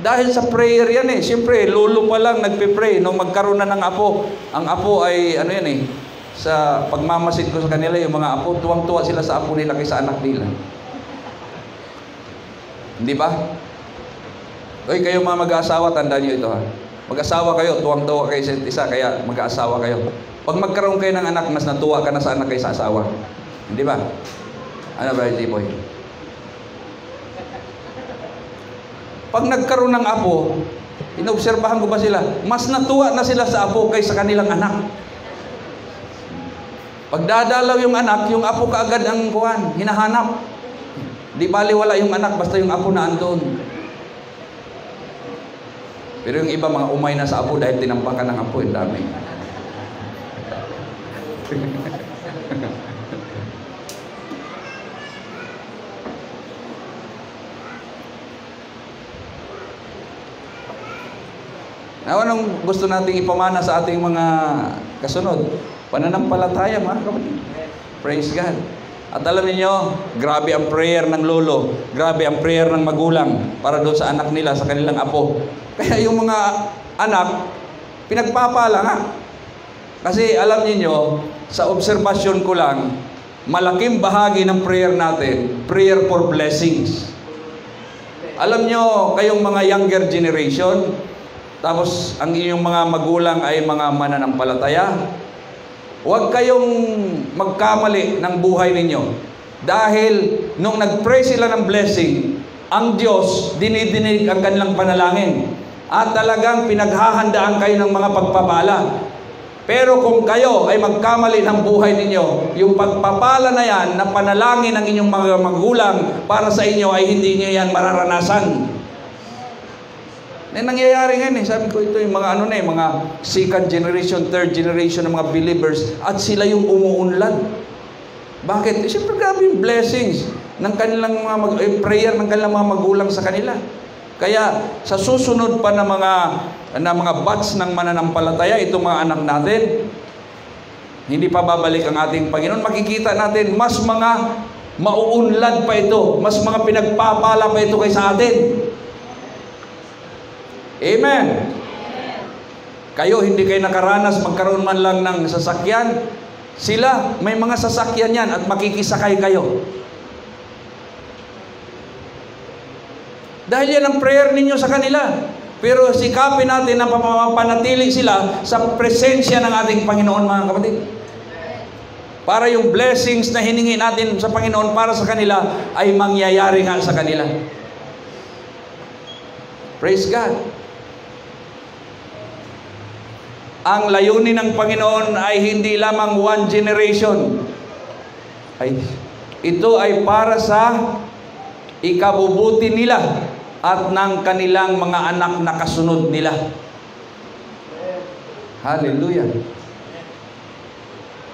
Dahil sa prayer yan eh. Siyempre, lulo pa lang nagpipray. Nung magkaroon na ng apo, ang apo ay, ano yan eh, sa pagmamasid ko sa kanila, yung mga apo, tuwang-tuwa sila sa apo nila kaysa anak nila. Hindi ba? Oy, kayo mga mag-aasawa, tandaan nyo ito ha. Mag-asawa kayo, tuwang-tuwa kayo sa isa, kaya mag-aasawa kayo. Pag magkaroon kayo ng anak, mas natuwa ka na sa anak kaysa asawa. Hindi ba? Ano ba, Jiboy? Pag nagkaroon ng apo, inobserbahan ko ba sila? Mas natuwa na sila sa apo kaysa kanilang anak. Pag dadalaw yung anak, yung apo kaagad ang kuwan, hinahanap. Di bali wala yung anak, basta yung apo na andun. Pero yung iba mga umay na sa apo dahil tinampakan ng apo, yung dami. Anong gusto nating ipamana sa ating mga kasunod? Pananampalataya, mga kapatid. Praise God. At alam niyo, grabe ang prayer ng lolo, grabe ang prayer ng magulang para doon sa anak nila, sa kanilang apo. Kaya yung mga anak, pinagpapala nga. Kasi alam niyo, sa obserbasyon ko lang, malaking bahagi ng prayer natin, prayer for blessings. Alam niyo, kayong mga younger generation, tapos ang inyong mga magulang ay mga mananampalataya, huwag kayong magkamali ng buhay ninyo. Dahil nung nag-pray sila ng blessing, ang Diyos dinidinig ang kanilang panalangin. At talagang pinaghahandaan kayo ng mga pagpapala. Pero kung kayo ay magkamali ng buhay ninyo, yung pagpapala na yan, na panalangin ng inyong mga magulang para sa inyo ay hindi nyo yan mararanasan. Nangyayari ngayon eh. Sabi ko ito yung mga ano na eh, mga second generation, third generation ng mga believers at sila yung umuunlad. Bakit? Siyempre grabe yung blessings ng kanilang mga prayer ng kanilang mga magulang sa kanila. Kaya sa susunod pa na mga batch ng mananampalataya, itong mga anak natin, hindi pa babalik ang ating Panginoon. Makikita natin mas mga mauunlad pa ito, mas mga pinagpapala pa ito kaysa atin. Amen. Kayo, hindi kayo nakaranas magkaroon man lang ng sasakyan. Sila, may mga sasakyan yan at makikisakay kayo. Dahil yan ang prayer ninyo sa kanila. Pero sikapin natin na mapanatili sila sa presensya ng ating Panginoon, mga kapatid. Para yung blessings na hiningi natin sa Panginoon para sa kanila ay mangyayari nga sa kanila. Praise God. Ang layunin ng Panginoon ay hindi lamang one generation. Ito ay para sa ikabubuti nila at ng kanilang mga anak na kasunod nila. Hallelujah.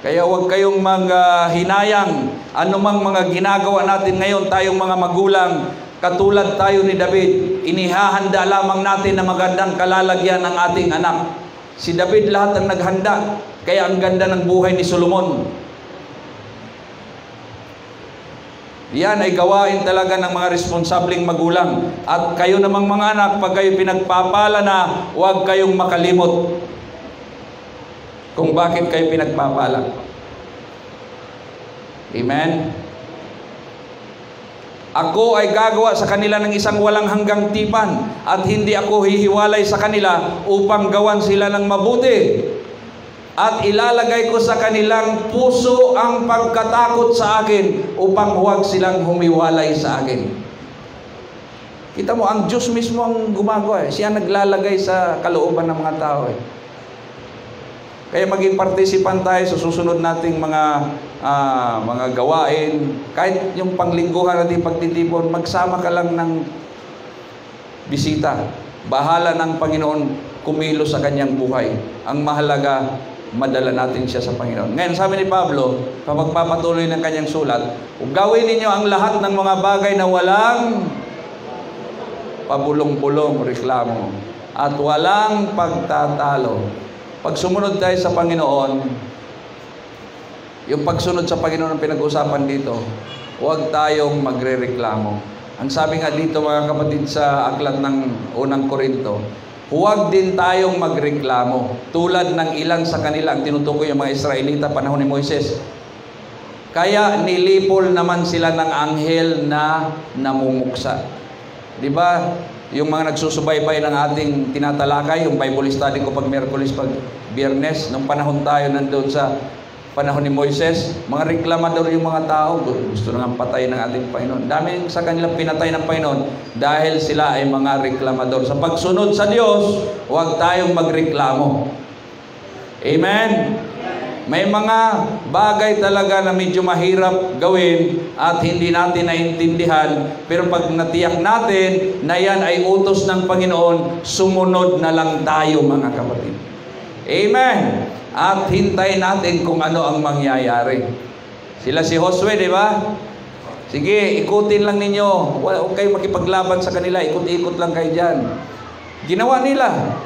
Kaya huwag kayong maghinayang anumang mga ginagawa natin ngayon, tayong mga magulang, katulad tayo ni David, inihahanda lamang natin na magandang kalalagyan ng ating anak. Si David lahat ang naghanda, kaya ang ganda ng buhay ni Solomon. Yan ay gawain talaga ng mga responsableng magulang. At kayo namang mga anak, pag kayo pinagpapala na, huwag kayong makalimot kung bakit kayo pinagpapala. Amen? Ako ay gagawa sa kanila ng isang walang hanggang tipan at hindi ako hihiwalay sa kanila upang gawan sila ng mabuti. At ilalagay ko sa kanilang puso ang pagkatakot sa akin upang huwag silang humiwalay sa akin. Kita mo, ang Diyos mismo ang gumagawa. Siya naglalagay sa kalooban ng mga tao. Kaya maging partisipan tayo sa susunod nating mga gawain. Kahit yung panglingguhan natin pagtitipon, magsama ka lang ng bisita. Bahala ng Panginoon kumilos sa kanyang buhay. Ang mahalaga, madala natin siya sa Panginoon. Ngayon, sabi ni Pablo, pagpapatuloy ng kanyang sulat, gawin ninyo ang lahat ng mga bagay na walang pabulong-bulong, reklamo, at walang pagtatalo. Pag sumunod tayo sa Panginoon, yung pagsunod sa Panginoon ang pinag-usapan dito, huwag tayong magre-reklamo. Ang sabi nga dito mga kapatid sa aklat ng unang Korinto, huwag din tayong magreklamo. Tulad ng ilan sa kanila, ang tinutukoy yung mga Israelita panahon ni Moises. Kaya nilipol naman sila ng anghel na namumuksa. Di ba? Yung mga nagsusubaybay ng ating tinatalakay, yung Bible study ko pag Miyerkules, pag Biyernes, nung panahon tayo nandoon sa panahon ni Moises, mga reklamador yung mga tao, gusto nang patayin ng ating Panginoon. Daming sa kanilang pinatay ng Panginoon dahil sila ay mga reklamador. Sa pagsunod sa Diyos, huwag tayong magreklamo. Amen? May mga bagay talaga na medyo mahirap gawin at hindi natin naintindihan. Pero pag natiyak natin na yan ay utos ng Panginoon, sumunod na lang tayo mga kapatid. Amen. At hintayin natin kung ano ang mangyayari. Sila si Josue, di ba? Sige, ikutin lang ninyo. Huwag kayo makipaglaban sa kanila. Ikot-ikot lang kayo dyan. Ginawa nila.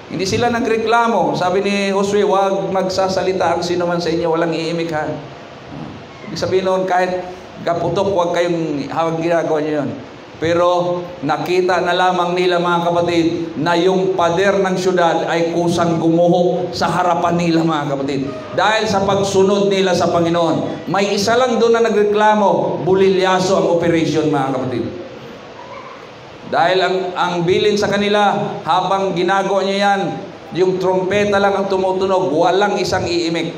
Hindi sila nagreklamo. Sabi ni Josue, huwag magsasalita ang sino man sa inyo, walang iimik ha. Ibig sabihin noon, kahit kaputok, huwag kayong hawag ginagawa niyo yun. Pero nakita na lamang nila mga kapatid na yung pader ng syudad ay kusang gumuho sa harapan nila mga kapatid. Dahil sa pagsunod nila sa Panginoon. May isa lang doon na nagreklamo, bulilyaso ang operation mga kapatid. Dahil ang bilin sa kanila, habang ginagawa niya yan, yung trompeta lang ang tumutunog, walang isang iimik.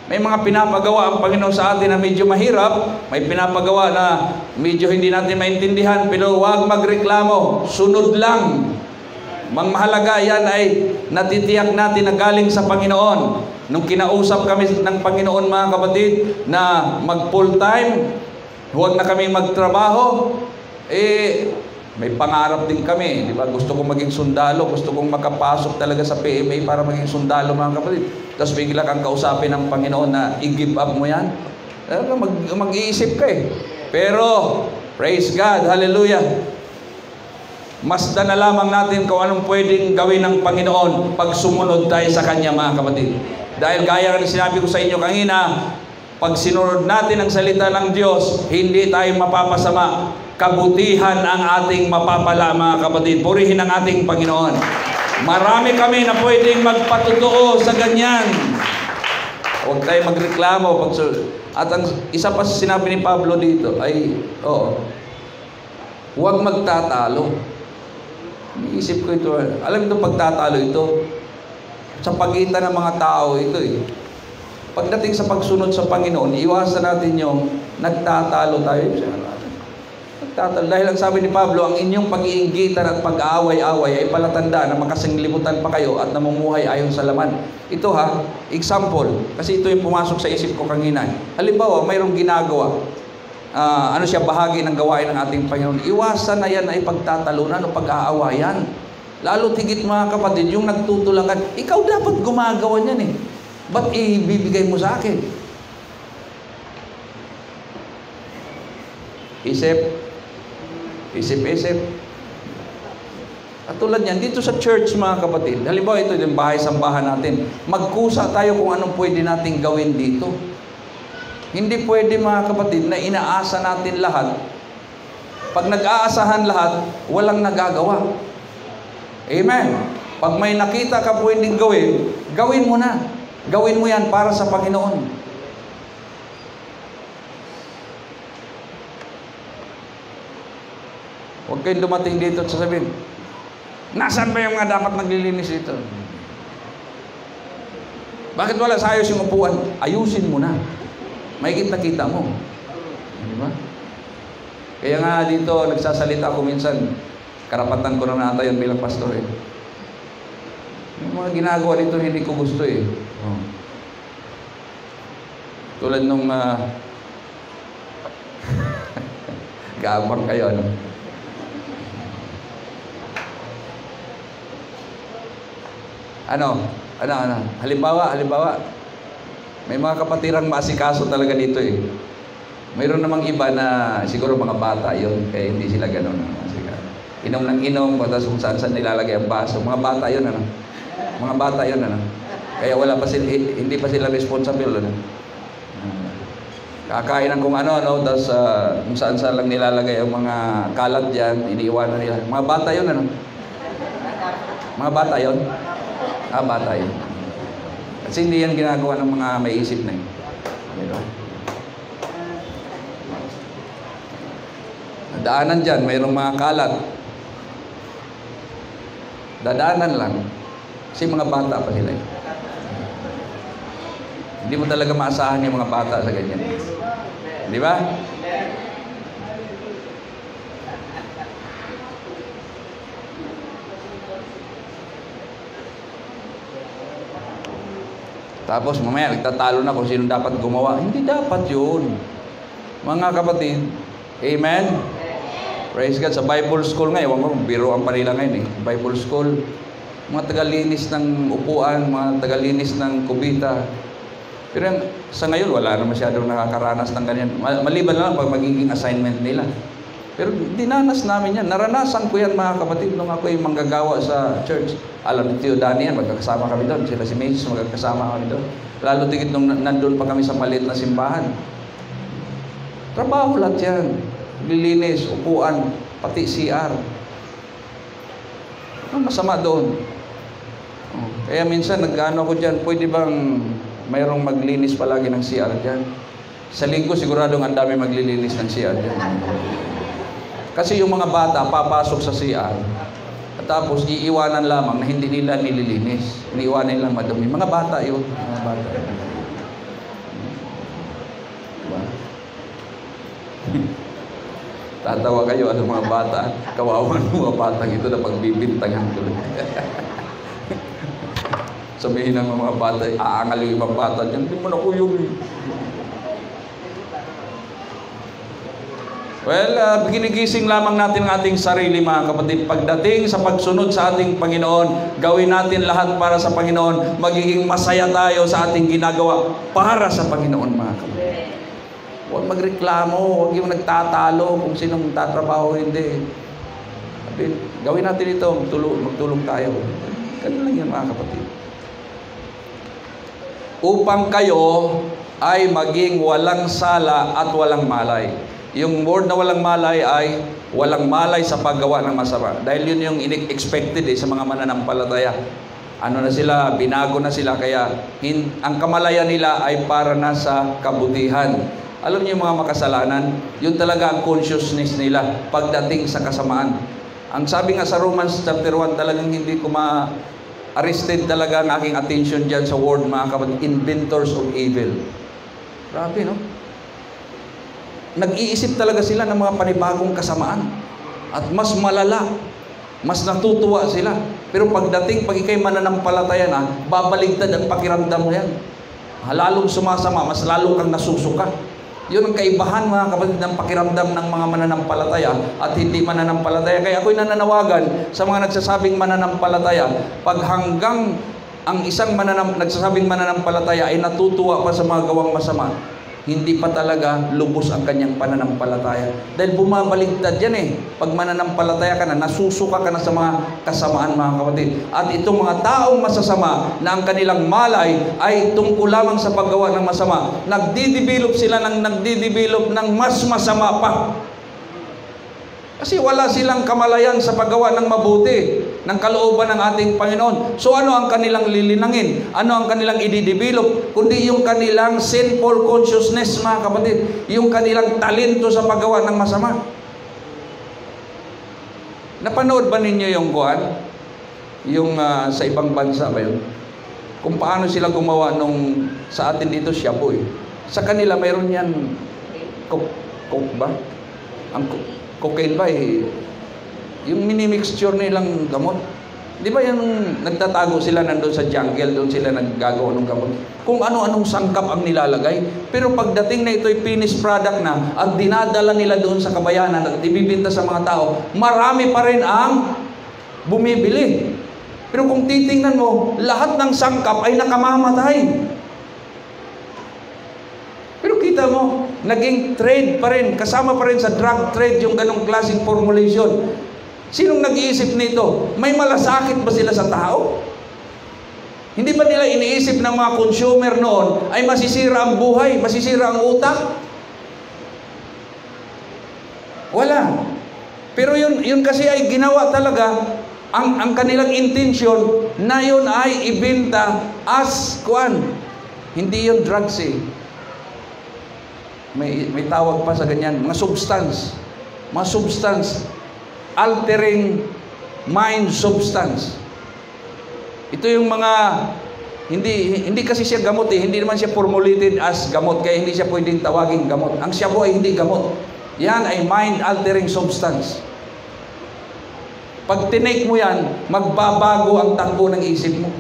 May mga pinapagawa ang Panginoon sa atin na medyo mahirap, may pinapagawa na medyo hindi natin maintindihan, pero huwag magreklamo, sunod lang. Mahalaga yan ay natitiyak natin na galing sa Panginoon. Nung kinausap kami ng Panginoon mga kapatid na mag full time, huwag na kami magtrabaho, may pangarap din kami, di ba? Gusto kong maging sundalo, gusto kong makapasok talaga sa PMA para maging sundalo mga kapatid. Tapos bigla kang kausapin ng Panginoon na i-give up mo yan. Mag-iisip ka eh. Pero, praise God, hallelujah. Masdan na lamang natin kung anong pwedeng gawin ng Panginoon pag sumunod tayo sa Kanya mga kapatid. Dahil gaya na sinabi ko sa inyo kanina, pag sinunod natin ang salita ng Diyos, hindi tayo mapapasama. Kabutihan ang ating mapapala mga kapatid. Purihin ang ating Panginoon. Marami kami na pwedeng magpatutuo sa ganyan. Huwag tayo magreklamo. At ang isa pa sinabi ni Pablo dito ay, huwag magtatalo. Iisip ko ito. Alam ito pagtatalo ito. Sa pagitan ng mga tao ito eh. Pagdating sa pagsunod sa Panginoon, iwasan natin yung nagtatalo tayo. Nagtatalo. Dahil ang sabi ni Pablo, ang inyong pag-iinggitan at pag-aaway-away ay palatandaan na makasinglibutan pa kayo at namumuhay ayon sa laman. Ito example, kasi ito yung pumasok sa isip ko kanina. Halimbawa, mayroong ginagawa. Bahagi ng gawain ng ating Panginoon. Iwasan na yan ay pagtatalunan o pag-aawayan. Lalo tigit mga kapatid, yung nagtutulakan, ikaw dapat gumagawa niyan eh. Ba't ibibigay mo sa akin? Isip. At tulad yan, dito sa church mga kapatid, halimbawa ito yung bahay-sambahan natin, magkusa tayo kung anong pwede nating gawin dito. Hindi pwede mga kapatid na inaasa natin lahat. Pag nag-aasahan lahat, walang nagagawa. Amen. Pag may nakita ka pwedeng gawin, gawin mo na. Gawin mo yan para sa Panginoon. Huwag kayong dumating dito at sasabihin, nasaan ba yung mga dapat naglilinis dito? Bakit wala sa ayos yung upuan? Ayusin mo na. Mahigit nakita mo. Di ba? Kaya nga dito, nagsasalita ako minsan, karapatan ko na nata yan bilang pastor eh. Yung mga ginagawa dito, hindi ko gusto eh. Tulad nung gabang kayo, ano? Halimbawa, may mga kapatirang maasikaso talaga dito eh. Mayroon namang iba na siguro mga bata yun, kaya hindi sila ganun. Inom ng inom, tapos kung saan nilalagay ang baso. Mga bata yun, ano? Mga bata yun, ano? Kaya wala pa sila, hindi pa sila responsible, ano? Kakainan kung ano, tapos kung saan lang nilalagay ang mga kalat dyan, iniiwanan nila. Mga bata yun, ano? Mga bata yun? Bata yun. Kasi hindi yan ginagawa ng mga may isip na yun. Diba? Daanan dyan, mayroong mga kalat. Dadaanan lang. Kasi mga bata pa sila. Hindi mo talaga maasahan yung mga bata sa ganyan. Di ba? Tapos mamaya nagtatalo na kung sino dapat gumawa. Hindi dapat yun. Mga kapatid, amen? Praise God. Sa Bible school ngayon, biro ang panila ngayon eh. Bible school, mga tagalinis ng upuan, mga tagalinis ng kubita. Pero sa ngayon, wala na masyadong nakakaranas ng ganyan. Maliban na lang pag magiging assignment nila. Pero dinanas namin yan. Naranasan ko yan mga kapatid nung ako yung manggagawa sa church. Alam ni Tio Danny yan, magkakasama kami doon. Sila si Mace, magkakasama kami doon. Lalo tigit nung nandun pa kami sa maliit na simbahan. Trabaho lahat yan. Lilinis, upuan, pati CR. Ano masama doon? Kaya minsan nag-ano ko dyan, pwede bang mayroong maglinis palagi ng CR dyan? Sa linggo siguradong ang dami maglilinis ng CR dyan. Kasi yung mga bata papasok sa CR at tapos iiwanan lamang na hindi nila nililinis. Iniiwanan lang madumi. Mga bata yun. Mga bata. Diba? Tatawa kayo ano mga bata. Kawawan mga batang ito na pagbibintangan tuloy. Sabihin ng mga bata, aangal yung ibang bata dyan. Hindi mo na kuyog eh. Well, ginigising lamang natin ang ating sarili mga kapatid. Pagdating sa pagsunod sa ating Panginoon, gawin natin lahat para sa Panginoon. Magiging masaya tayo sa ating ginagawa para sa Panginoon mga kapatid. Huwag magreklamo, huwag yung nagtatalo kung sinong tatrabaho hindi. Gawin natin ito, magtulong tayo. Ganun lang yan mga kapatid. Upang kayo ay maging walang sala at walang malay. Yung word na walang malay ay walang malay sa paggawa ng masama. Dahil yun yung expected sa mga mananampalataya. Ano na sila, binago na sila, kaya ang kamalayan nila ay para nasa kabutihan. Alam niyo yung mga makasalanan, yun talaga ang consciousness nila pagdating sa kasamaan. Ang sabi nga sa Romans chapter 1, talagang hindi ko arrested talaga ang aking attention dyan sa word mga kapatid, inventors of evil. Grabe, no? nag-iisip talaga sila ng mga panibagong kasamaan. At mas malala, mas natutuwa sila. Pero pag ikay mananampalataya na, babaligtad ang pakiramdam mo yan. Lalong sumasama, mas lalo kang nasusuka. Yun ang kaibahan, mga kapatid, ng pakiramdam ng mga mananampalataya at hindi mananampalataya. Kaya ako'y nananawagan sa mga nagsasabing mananampalataya, pag hanggang ang isang nagsasabing mananampalataya ay natutuwa pa sa mga gawang masama, hindi pa talaga lubos ang kanyang pananampalataya. Dahil bumabaligtad yan eh. Pag mananampalataya ka na, nasusuka ka na sa mga kasamaan, mga kapatid. At itong mga taong masasama na ang kanilang malay ay tungkol lamang sa paggawa ng masama, nagdidevelop sila ng mas masama pa. Kasi wala silang kamalayan sa paggawa ng mabuti, ng kalooban ng ating Panginoon. So ano ang kanilang lilinangin? Ano ang kanilang i-develop? Kundi yung kanilang sinful consciousness, mga kapatid. Yung kanilang talento sa paggawa ng masama. Napanood ba ninyo yung kuwan? Yung sa ibang bansa ba yun? Kung paano sila gumawa nung sa atin dito, shabu eh. Sa kanila mayroon yan coke ba? Ang cocaine ba eh, yung mini-mixture nilang gamot. Di ba yung nagtatago sila nandun sa jungle, doon sila naggagawa ng gamot. Kung ano-anong sangkap ang nilalagay. Pero pagdating na ito'y finished product na at dinadala nila doon sa kabayanan at ibibinta sa mga tao, marami pa rin ang bumibili. Pero kung titingnan mo, lahat ng sangkap ay nakamamatay. Pero kita mo, naging trade pa rin, kasama pa rin sa drug trade yung ganong klaseng formulation. Sinong nag-iisip nito? May malasakit ba sila sa tao? Hindi ba nila iniisip ng mga consumer noon ay masisira ang buhay, masisira ang utak? Wala. Pero yun kasi ay ginawa talaga, ang kanilang intention na yun ay ibenta as kuan. Hindi yun drugs eh. May tawag pa sa ganyan, mga substance, altering mind substance. Ito yung mga hindi kasi siya gamot eh, hindi naman siya formulated as gamot, kaya hindi siya pwedeng tawaging gamot. Ang shabu ay hindi gamot. Yan ay mind altering substance. Pag tinake mo yan, magbabago ang takbo ng isip mo.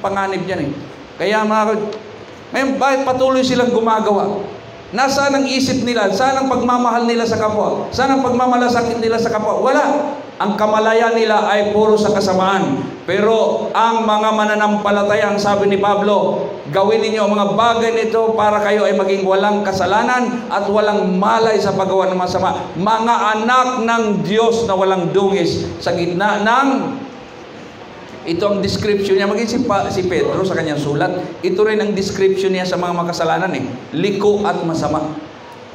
Panganib yan eh. Kaya ngayon, bakit patuloy silang gumagawa? Nasaan ang isip nila? Saan ang pagmamahal nila sa kapwa? Saan ang pagmamalasakit nila sa kapwa? Wala. Ang kamalayan nila ay puro sa kasamaan. Pero ang mga mananampalataya, ang sabi ni Pablo, gawin ninyo ang mga bagay nito para kayo ay maging walang kasalanan at walang malay sa paggawa ng masama. Mga anak ng Diyos na walang dungis sa gitna ng... Ito ang description niya. Maging si Pedro sa kanyang sulat, ito rin ang description niya sa mga makasalanan eh. Liko at masama.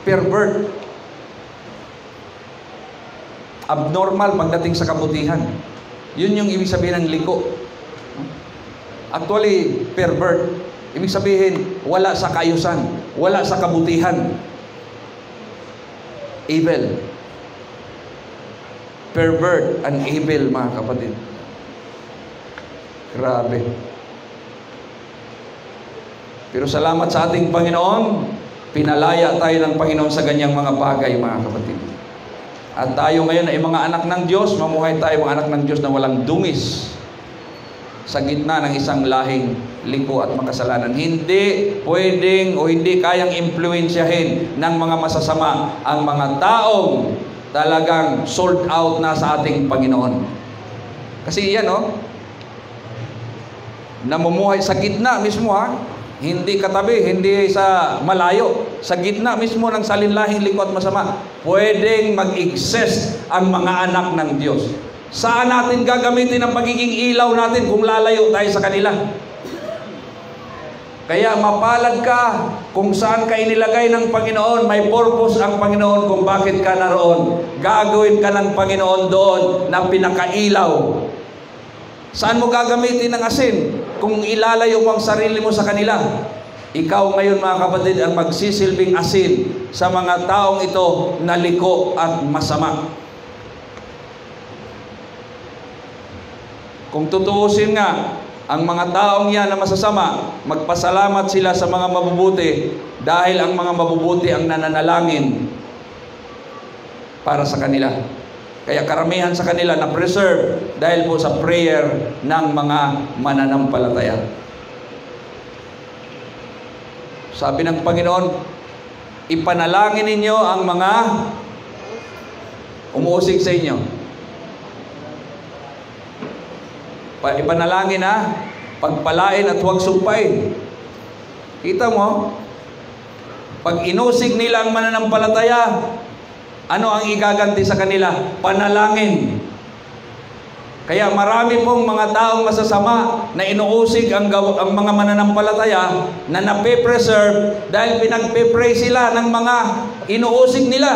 Pervert. Abnormal pagdating sa kabutihan. Yun yung ibig sabihin ng liko. Actually, pervert. Ibig sabihin, wala sa kaayusan, wala sa kabutihan. Evil. Pervert and evil, mga kapatid. Grabe. Pero salamat sa ating Panginoon, pinalaya tayo ng Panginoon sa ganyang mga bagay, mga kapatid. At tayo ngayon ay mga anak ng Diyos, mamuhay tayo mga anak ng Diyos na walang dungis sa gitna ng isang lahing liko at makasalanan. Hindi pwedeng o hindi kayang impluwensyahin ng mga masasama ang mga taong talagang sold out na sa ating Panginoon. Kasi yan, namumuhay sa gitna mismo hindi katabi, hindi sa malayo, sa gitna mismo ng salinlahing liko at masama, pwedeng mag-exist ang mga anak ng Diyos. Saan natin gagamitin ang pagiging ilaw natin kung lalayo tayo sa kanila? Kaya mapalad ka kung saan ka inilagay ng Panginoon. May purpose ang Panginoon kung bakit ka naroon. Gagawin ka ng Panginoon doon na pinakailaw. Saan mo gagamitin ng asin kung ilalayo mo ang sarili mo sa kanila? Ikaw ngayon, mga kapatid, ang magsisilbing asin sa mga taong ito na liko at masama. Kung tutuusin nga, ang mga taong yan na masasama, magpasalamat sila sa mga mabubuti dahil ang mga mabubuti ang nananalangin para sa kanila. Kaya karamihan sa kanila na preserve dahil po sa prayer ng mga mananampalataya. Sabi ng Panginoon, ipanalangin ninyo ang mga umuusig sa inyo. Ipanalangin na, pagpalain at huwag sumpain. Kita mo, pag inusig nila ang mananampalataya, ano ang igaganti sa kanila? Panalangin. Kaya marami pong mga taong masasama na inuusig ang mga mananampalataya na nape-preserve dahil pinagpe-pray sila ng mga inuusig nila.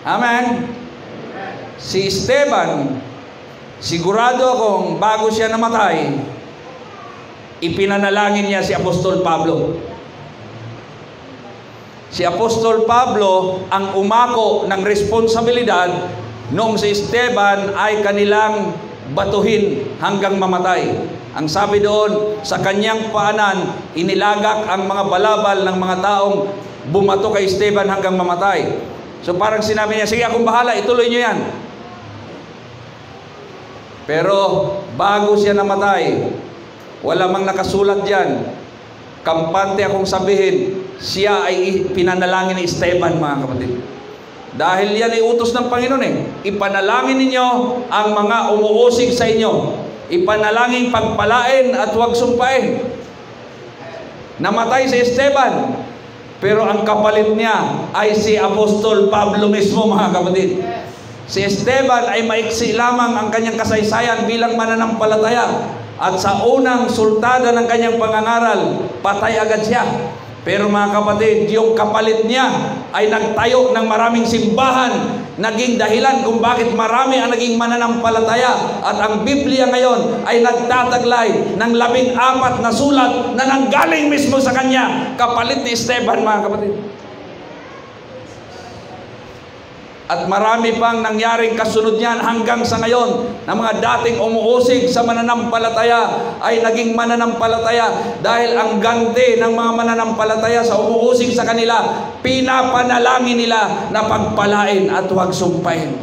Amen? Si Esteban, sigurado akong bago siya namatay, ipinanalangin niya si Apostol Pablo. Si Apostol Pablo ang umako ng responsibilidad noong si Esteban ay kanilang batuhin hanggang mamatay. Ang sabi doon, sa kanyang paanan, inilagak ang mga balabal ng mga taong bumato kay Esteban hanggang mamatay. So parang sinabi niya, sige akong bahala, ituloy niyo yan. Pero bago siya namatay, wala mang nakasulat diyan. Kampante akong sabihin, siya ay pinanalangin ni Esteban, mga kapatid. Dahil yan ay utos ng Panginoon eh. Ipanalangin ninyo ang mga umuusig sa inyo. Ipanalangin pagpalain at huwag sumpain. Namatay si Esteban, pero ang kapalit niya ay si Apostol Pablo mismo, mga kapatid. Si Esteban ay maiksi lamang ang kanyang kasaysayan bilang mananampalataya. At sa unang sultada ng kanyang pangangaral, patay agad siya. Pero mga kapatid, yung kapalit niya ay nagtayo ng maraming simbahan, naging dahilan kung bakit marami ang naging mananampalataya. At ang Biblia ngayon ay nagtataglay ng 14 na sulat na nanggaling mismo sa kanya. Kapalit ni Esteban, mga kapatid. At marami pang nangyaring kasunod niyan hanggang sa ngayon na mga dating umuusig sa mananampalataya ay naging mananampalataya dahil ang ganti ng mga mananampalataya sa umuusig sa kanila, pinapanalangin nila na pagpalain at huwag sumpahin.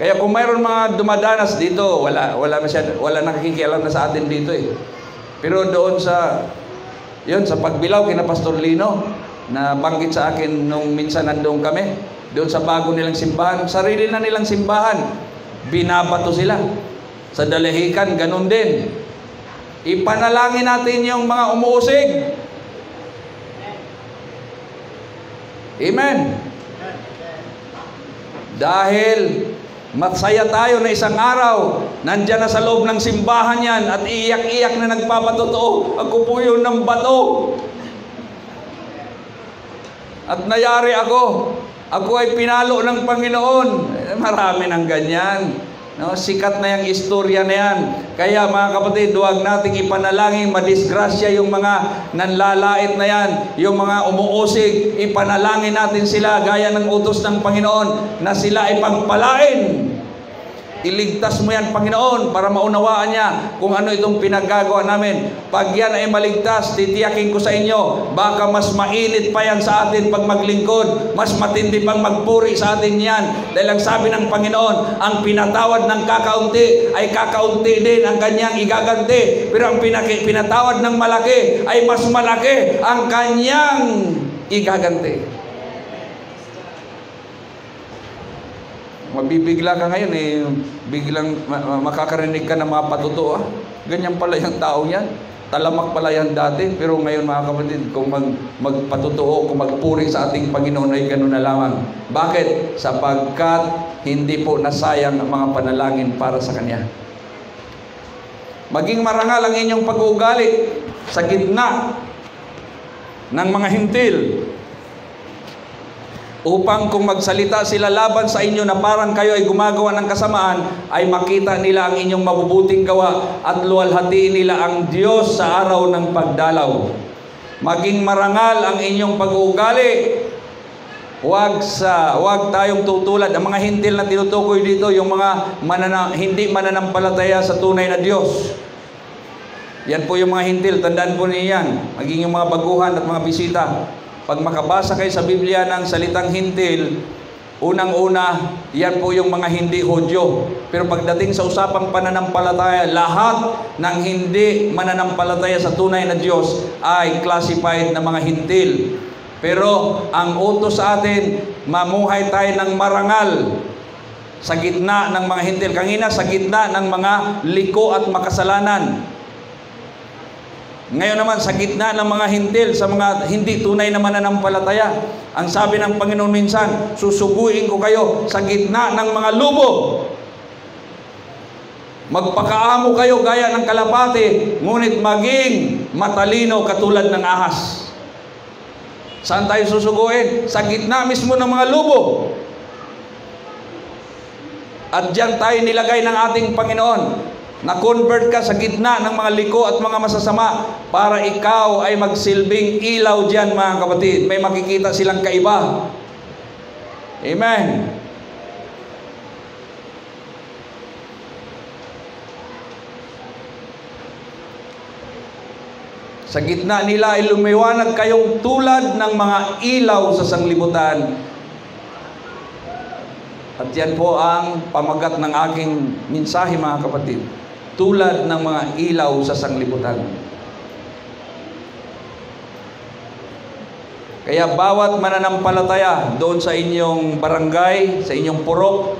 Kaya kung mayroon mga dumadanas dito, wala nakikialam na sa atin dito eh. Pero doon sa pagbilaw kina Pastor Lino, na banggit sa akin nung minsan nandoon kami, doon sa bago nilang simbahan, sarili na nilang simbahan, binabato sila. Sa dalahican, ganun din. Ipanalangin natin yung mga umuusig. Amen. Dahil masaya tayo na isang araw, nandyan na sa loob ng simbahan yan at iiyak-iyak na nagpapatotoo, ako po yun ng bato. At nayari ako ay pinalo ng Panginoon. Marami ng ganyan. No? Sikat na yung istorya na yan. Kaya mga kapatid, huwag nating ipanalangin, madisgrasya yung mga nanlalait na yan, yung mga umuusig, ipanalangin natin sila gaya ng utos ng Panginoon na sila ay pagpalain. Iligtas mo yan, Panginoon, para maunawaan niya kung ano itong pinaggagawa namin. Pag yan ay maligtas, titiyakin ko sa inyo, baka mas mainit pa yan sa atin pag maglingkod, mas matindi pang magpuri sa atin yan. Dahil ang sabi ng Panginoon, ang pinatawad ng kakaunti ay kakaunti din ang kanyang igaganti. Pero ang pinatawad ng malaki ay mas malaki ang kanyang igaganti. Mabibigla ka ngayon eh, biglang makakarinig ka ng mga patutuo. Ganyan pala yung tao yan. Talamak pala yan dati. Pero ngayon mga kapatid, kung magpatutuo, kung magpuri sa ating Panginoon ay gano'n na lamang. Bakit? Sapagkat hindi po nasayang ang mga panalangin para sa Kanya. Maging marangal ang inyong pag-uugali sa gitna ng mga hintil, upang kung magsalita sila laban sa inyo na parang kayo ay gumagawa ng kasamaan, ay makita nila ang inyong mabubuting gawa at luwalhatiin nila ang Diyos sa araw ng pagdalaw. Maging marangal ang inyong pag-uugali. Huwag tayong tutulad. Ang mga hintil na tinutukoy dito, yung mga hindi mananampalataya sa tunay na Diyos. Yan po yung mga hintil. Tandaan po niyo yan. Maging yung mga baguhan at mga bisita. Pag makabasa kayo sa Biblia ng salitang hintil, unang-una, yan po yung mga hindi Hudyo. Pero pagdating sa usapang pananampalataya, lahat ng hindi mananampalataya sa tunay na Diyos ay classified na mga hintil. Pero ang utos sa atin, mamuhay tayo ng marangal sa gitna ng mga hintil. Kanina, sa gitna ng mga liko at makasalanan. Ngayon naman, sa gitna ng mga hintil, sa mga hindi tunay na mananampalataya, ang sabi ng Panginoon minsan, susuguin ko kayo sa gitna ng mga lubo. Magpakaamo kayo gaya ng kalapate, ngunit maging matalino katulad ng ahas. Saan tayo susuguin? Sa gitna mismo ng mga lubo. At diyan tayo nilagay ng ating Panginoon. Na-convert ka sa gitna ng mga liko at mga masasama para ikaw ay magsilbing ilaw diyan, mga kapatid. May makikita silang kaiba. Amen. Sa gitna nila ay lumiwanag kayong tulad ng mga ilaw sa sanglibutan. At yan po ang pamagat ng aking mensahe, mga kapatid. Tulad ng mga ilaw sa sanglibutan. Kaya bawat mananampalataya doon sa inyong barangay, sa inyong purok,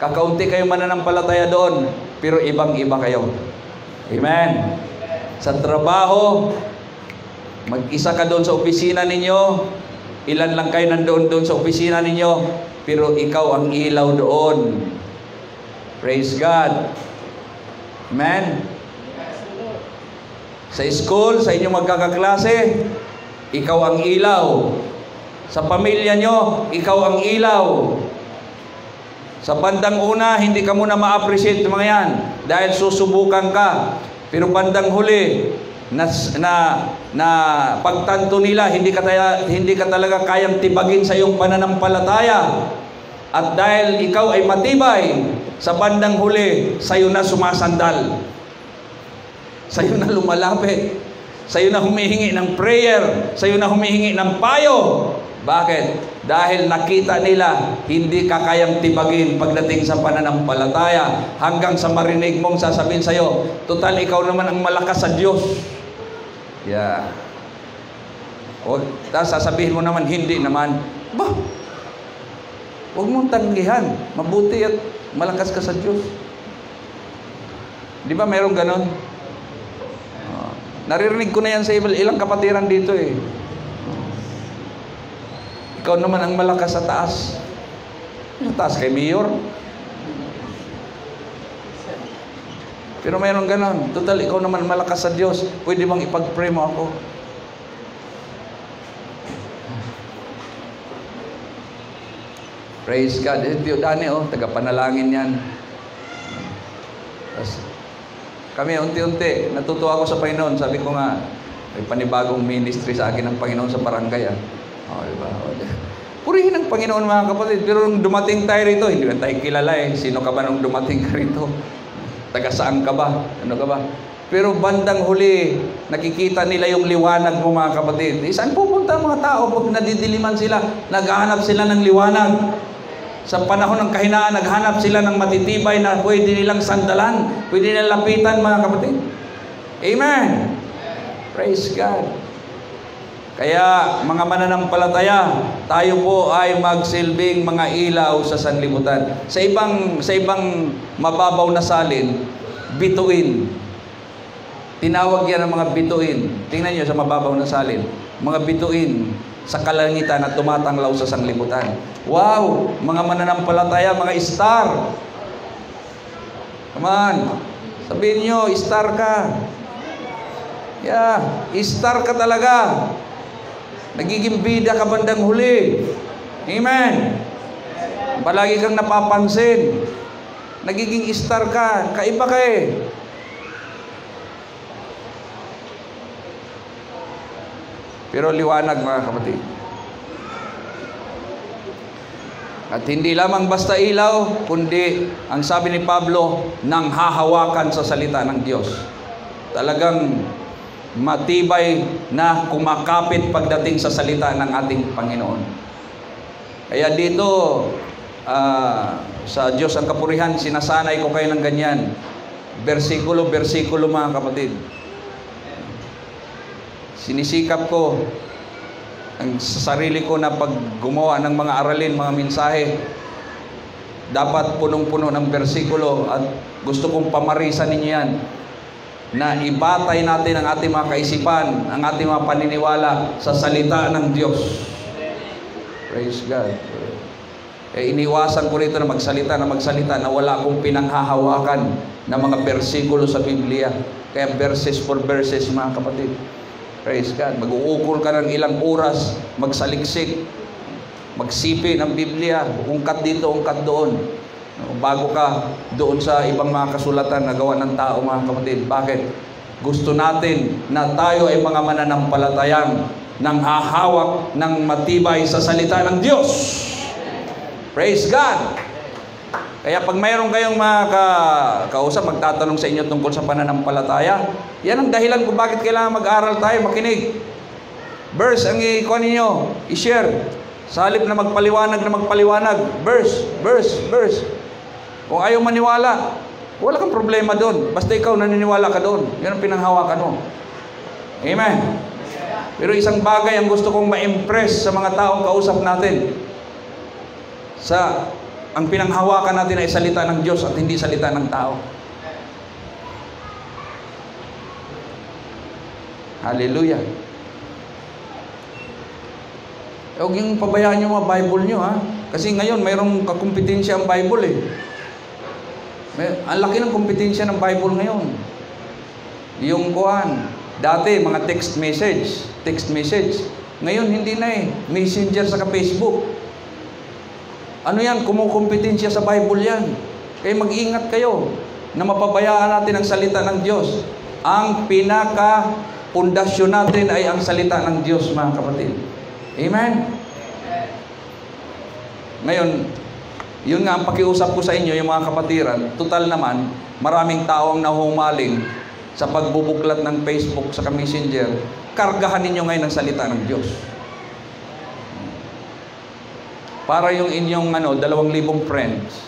kakaunti kayo mananampalataya doon, pero ibang-iba kayo. Amen. Sa trabaho, mag-isa ka doon sa opisina ninyo, ilan lang kayo nandoon doon sa opisina ninyo, pero ikaw ang ilaw doon. Praise God. Amen. Sa school, sa inyong magkakaklase, ikaw ang ilaw. Sa pamilya nyo, ikaw ang ilaw. Sa bandang una, hindi ka muna ma-appreciate mga yan dahil susubukan ka. Pero bandang huli, na pagtanto nila, hindi ka talaga kayang tibagin sa iyong pananampalataya. At dahil ikaw ay matibay, sa bandang huli, sa'yo na sumasandal. Sa'yo na lumalapit. Sa'yo na humihingi ng prayer. Sa'yo na humihingi ng payo. Bakit? Dahil nakita nila, hindi ka kayang tibagin pagdating sa pananampalataya. Hanggang sa marinig mong sasabihin sa'yo, total, ikaw naman ang malakas sa Diyos. Yeah. O, tapos sasabihin mo naman, hindi naman. Bah, huwag mong tanggihan. Mabuti at malakas ka sa Diyos. Di ba mayroong ganon? Naririnig ko na yan sa ilang kapatiran dito eh. Ikaw naman ang malakas sa taas. Sa taas kay Mayor. Pero mayroong ganon. Total, ikaw naman malakas sa Diyos. Pwede bang ipag-pray mo ako? Praise God. Tio Dani, taga-panalangin yan. Tapos, kami unti-unti, natutuwa ako sa Panginoon. Sabi ko nga, may panibagong ministry sa akin ng Panginoon sa barangay. Diba? Purihin ang Panginoon, mga kapatid. Pero nung dumating tayo rito, hindi na tayo kilala eh. Sino ka ba nung dumating ka rito? Taga saan ka ba? Ano ka ba? Pero bandang huli, nakikita nila yung liwanag mo, mga kapatid. Saan pupunta ang mga tao? Pag nadidiliman sila, naghahanap sila ng liwanag. Sa panahon ng kahinaan, naghanap sila ng matitibay na pwede nilang sandalan, pwede nilang lapitan, mga kapatid. Amen. Praise God. Kaya, mga mananampalataya, tayo po ay magsilbing mga ilaw sa sanlibutan. Sa ibang mababaw na salin, bituin. Tinawag yan ng mga bituin. Tingnan nyo sa mababaw na salin. Mga bituin sa kalangitan at tumatanglaw sa sanglibutan. Wow! Mga mananampalataya, mga star. Come on. Sabihin nyo, star ka. Yeah, star ka talaga. Nagiging bida ka bandang huli. Amen. Palagi kang napapansin. Nagiging star ka. Kaiba ka eh. Pero liwanag, mga kapatid. At hindi lamang basta ilaw, kundi ang sabi ni Pablo, nang hahawakan sa salita ng Diyos. Talagang matibay na kumakapit pagdating sa salita ng ating Panginoon. Kaya dito, sa Diyos ang kapurihan, sinasanay ko kayo ng ganyan. Bersikulo, mga kapatid. Sinisikap ko sa sarili ko na pag gumawa ng mga aralin, mga mensahe, dapat punong-puno ng bersikulo, at gusto kong pamarisan ninyo yan, na ibatay natin ang ating mga kaisipan, ang ating mga paniniwala sa salita ng Diyos. Praise God. Iniwasan ko rito na magsalita na wala akong pinanghahawakan na mga bersikulo sa Biblia. Kaya verses for verses, mga kapatid. Praise God. Mag-uukol ka ng ilang oras, magsaliksik, magsipi ng Biblia, ungkat dito, ungkat doon, bago ka doon sa ibang mga kasulatan na gawa ng tao, mga kapatid. Bakit? Gusto natin na tayo ay mga mananampalatayang nang hahawak ng matibay sa salita ng Diyos. Praise God! Kaya pag mayroon kayong mga kausap, magtatanong sa inyo tungkol sa pananampalataya, yan ang dahilan kung bakit kailangan mag-aral tayo, makinig. Verse ang ikuha ninyo, i-share. Sa halip na magpaliwanag, verse. Kung ayaw maniwala, wala kang problema doon. Basta ikaw naniniwala ka doon. Yan ang pinanghawakan mo. Amen. Pero isang bagay ang gusto kong ma-impress sa mga taong kausap natin. Ang pinanghawakan natin ay salita ng Diyos at hindi salita ng tao. Hallelujah. Huwag yung pabayaan nyo mga Bible nyo, ha? Kasi ngayon, mayroong kakumpetensya ang Bible, eh. Ang laki ng kompetensya ng Bible ngayon. Yung dati, mga text message. Ngayon, hindi na, eh. Messenger sa Facebook. Ano yan? Kumukompetensya sa Bible yan. Kaya mag-ingat kayo na mapabayaan natin ang salita ng Diyos. Ang pinaka-pundasyon natin ay ang salita ng Diyos, mga kapatid. Amen? Ngayon, yun nga ang pakiusap ko sa inyo, yung mga kapatiran. Total naman, maraming taong nahumaling sa pagbubuklat ng Facebook sa Messenger. Kargahan ninyo ngayon ang salita ng Diyos. Para yung inyong 2,000 friends,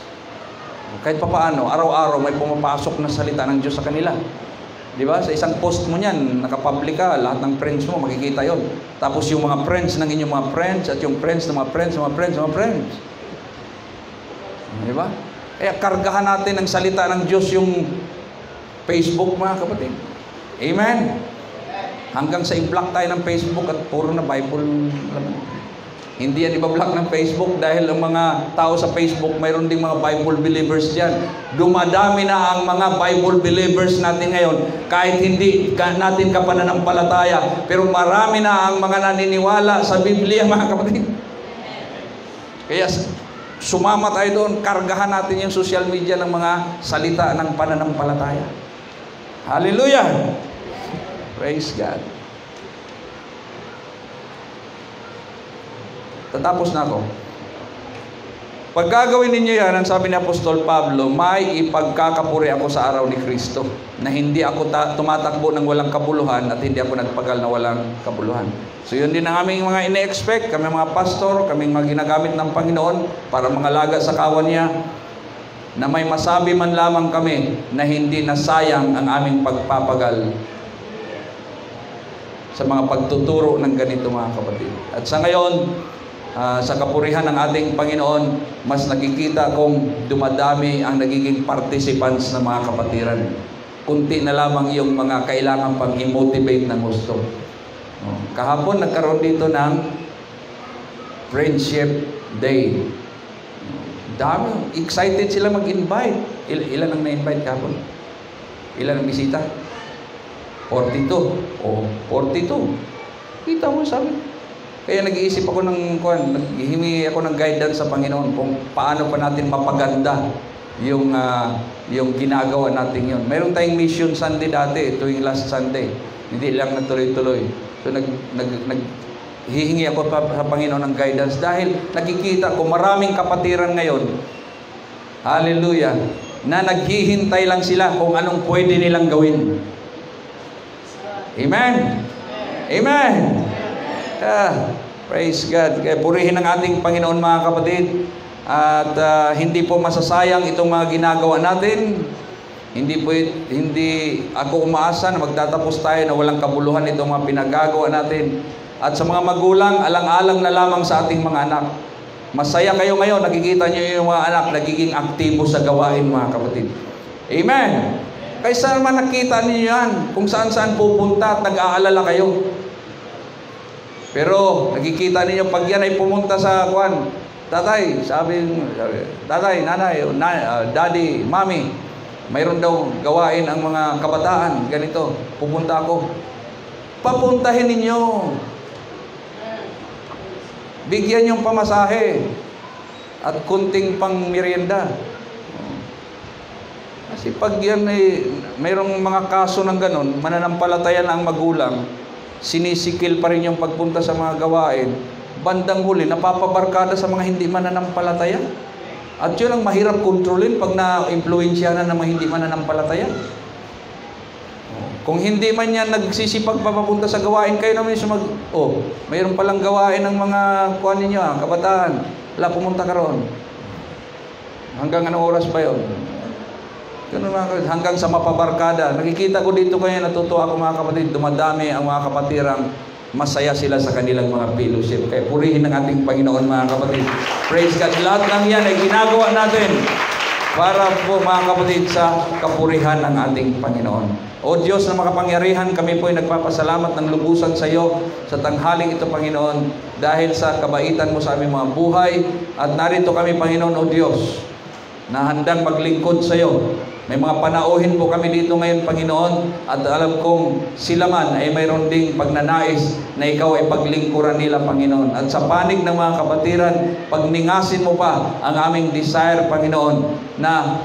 kahit papaano, araw-araw may pumapasok na salita ng Diyos sa kanila. Di ba? Sa isang post mo niyan, nakapublic ka, lahat ng friends mo, makikita yon. Tapos yung mga friends ng inyong mga friends, at yung friends ng mga friends. Di ba? Kaya kargahan natin ng salita ng Diyos yung Facebook, mga kapatid. Amen? Hanggang sa i-block tayo ng Facebook at puro na Bible. Hindi yan iba-block ng Facebook dahil ang mga tao sa Facebook, mayroon ding mga Bible believers dyan. Dumadami na ang mga Bible believers natin ngayon, kahit hindi natin kapananampalataya. Pero marami na ang mga naniniwala sa Biblia, mga kapatid. Kaya sumama tayo doon, kargahan natin yung social media ng mga salita ng pananampalataya. Hallelujah! Praise God. Tatapos na ako. Pag gagawin ninyo yan, ang sabi ni Apostol Pablo, may ipagkakapuri ako sa araw ni Kristo, na hindi ako tumatakbo ng walang kabuluhan at hindi ako nagpagal na walang kabuluhan. So yun din ang aming mga ine-expect, kami mga pastor, kaming mga ginagamit ng Panginoon para mga laga sa kawan niya, na may masabi man lamang kami na hindi nasayang ang aming pagpapagal sa mga pagtuturo ng ganito, mga kapatid. At sa ngayon, sa kapurihan ng ating Panginoon, mas nakikita kong dumadami ang nagiging participants ng mga kapatiran. Kunti na lamang yung mga kailangan pang i-motivate ng gusto. Kahapon nagkaroon dito ng Friendship Day. Dami, excited sila mag-invite. Ilan ang na-invite kahapon? Ilan ang bisita? 42. 42. Kita mo, sabi. Kaya nag-iisip ako naghihingi ako ng guidance sa Panginoon kung paano pa natin mapaganda yung ginagawa natin yun. Meron tayong Mission Sunday dati, tuwing last Sunday. Hindi lang natuloy-tuloy. So naghihingi ako sa Panginoon ng guidance dahil nakikita ko maraming kapatiran ngayon, hallelujah, na naghihintay lang sila kung anong pwede nilang gawin. Amen? Amen? Praise God. Kaya purihin ang ating Panginoon mga kapatid. At hindi po masasayang itong mga ginagawa natin. Hindi ako umaasa na magtatapos tayo na walang kabuluhan itong mga pinagagawa natin. At sa mga magulang, alang-alang na lamang sa ating mga anak. Masaya kayo ngayon, nakikita niyo yung mga anak nagiging aktibo sa gawain mga kapatid. Amen. Kaysa naman nakita niyo yan, kung saan-saan pupunta at nag-aalala kayo. Pero nakikita niyo pag yan ay pumunta sa kwan, tatay, tatay, nanay, daddy, mami, mayroon daw gawain ang mga kabataan, ganito, pupunta ako. Papuntahin ninyo. Bigyan yung pamasahe at kunting pang merienda. Kasi pag yan ay mayroong mga kaso ng ganon, mananampalataya na ang magulang, sinisikil pa rin yung pagpunta sa mga gawain, bandang huli, napapabarkada sa mga hindi mananampalataya. At yun ang mahirap kontrolin pag na-influensya na ng mga hindi mananampalataya. Kung hindi man yan nagsisipag papapunta sa gawain, kayo naman yung mayroon palang gawain ng mga kuhan ninyo, kabataan. Wala, pumunta ka roon. Hanggang anong oras ba yun? Ganun mga kapatid, hanggang sa mapabarkada. Nakikita ko dito kaya natutuwa ako mga kapatid, dumadami ang mga kapatirang masaya sila sa kanilang mga fellowship. Kaya purihin ng ating Panginoon mga kapatid. Praise God. Lahat ng yan ay ginagawa natin para po mga kapatid sa kapurihan ng ating Panginoon. O Diyos na makapangyarihan, kami po ay nagpapasalamat ng lubusan sa iyo sa tanghaling ito, Panginoon, dahil sa kabaitan mo sa aming mga buhay. At narito kami, Panginoon, o Diyos, na handang maglingkod sa iyo. May mga panauhin po kami dito ngayon, Panginoon, at alam kong sila man ay mayroon ding pagnanais na ikaw ay paglingkuran nila, Panginoon. At sa panig ng mga kapatiran, pagningasin mo pa ang aming desire, Panginoon, na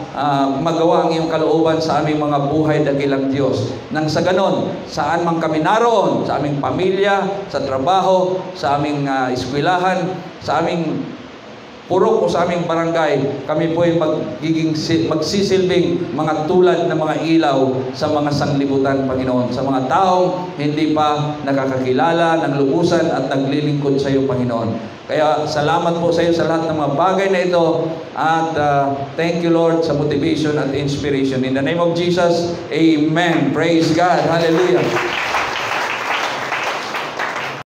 magawa ang iyong kalooban sa aming mga buhay, dakilang Diyos. Nang sa ganon, saan man kami naroon, sa aming pamilya, sa trabaho, sa aming eskwelahan, sa aming purok o sa aming barangay, kami po ay magsisilbing mga tulad ng mga ilaw sa mga sanglibutan, Panginoon. Sa mga taong hindi pa nakakakilala ng lubusan at naglilingkod sa iyo, Panginoon. Kaya salamat po sa iyo sa lahat ng mga bagay na ito at thank you, Lord, sa motivation at inspiration. In the name of Jesus, Amen. Praise God. Hallelujah.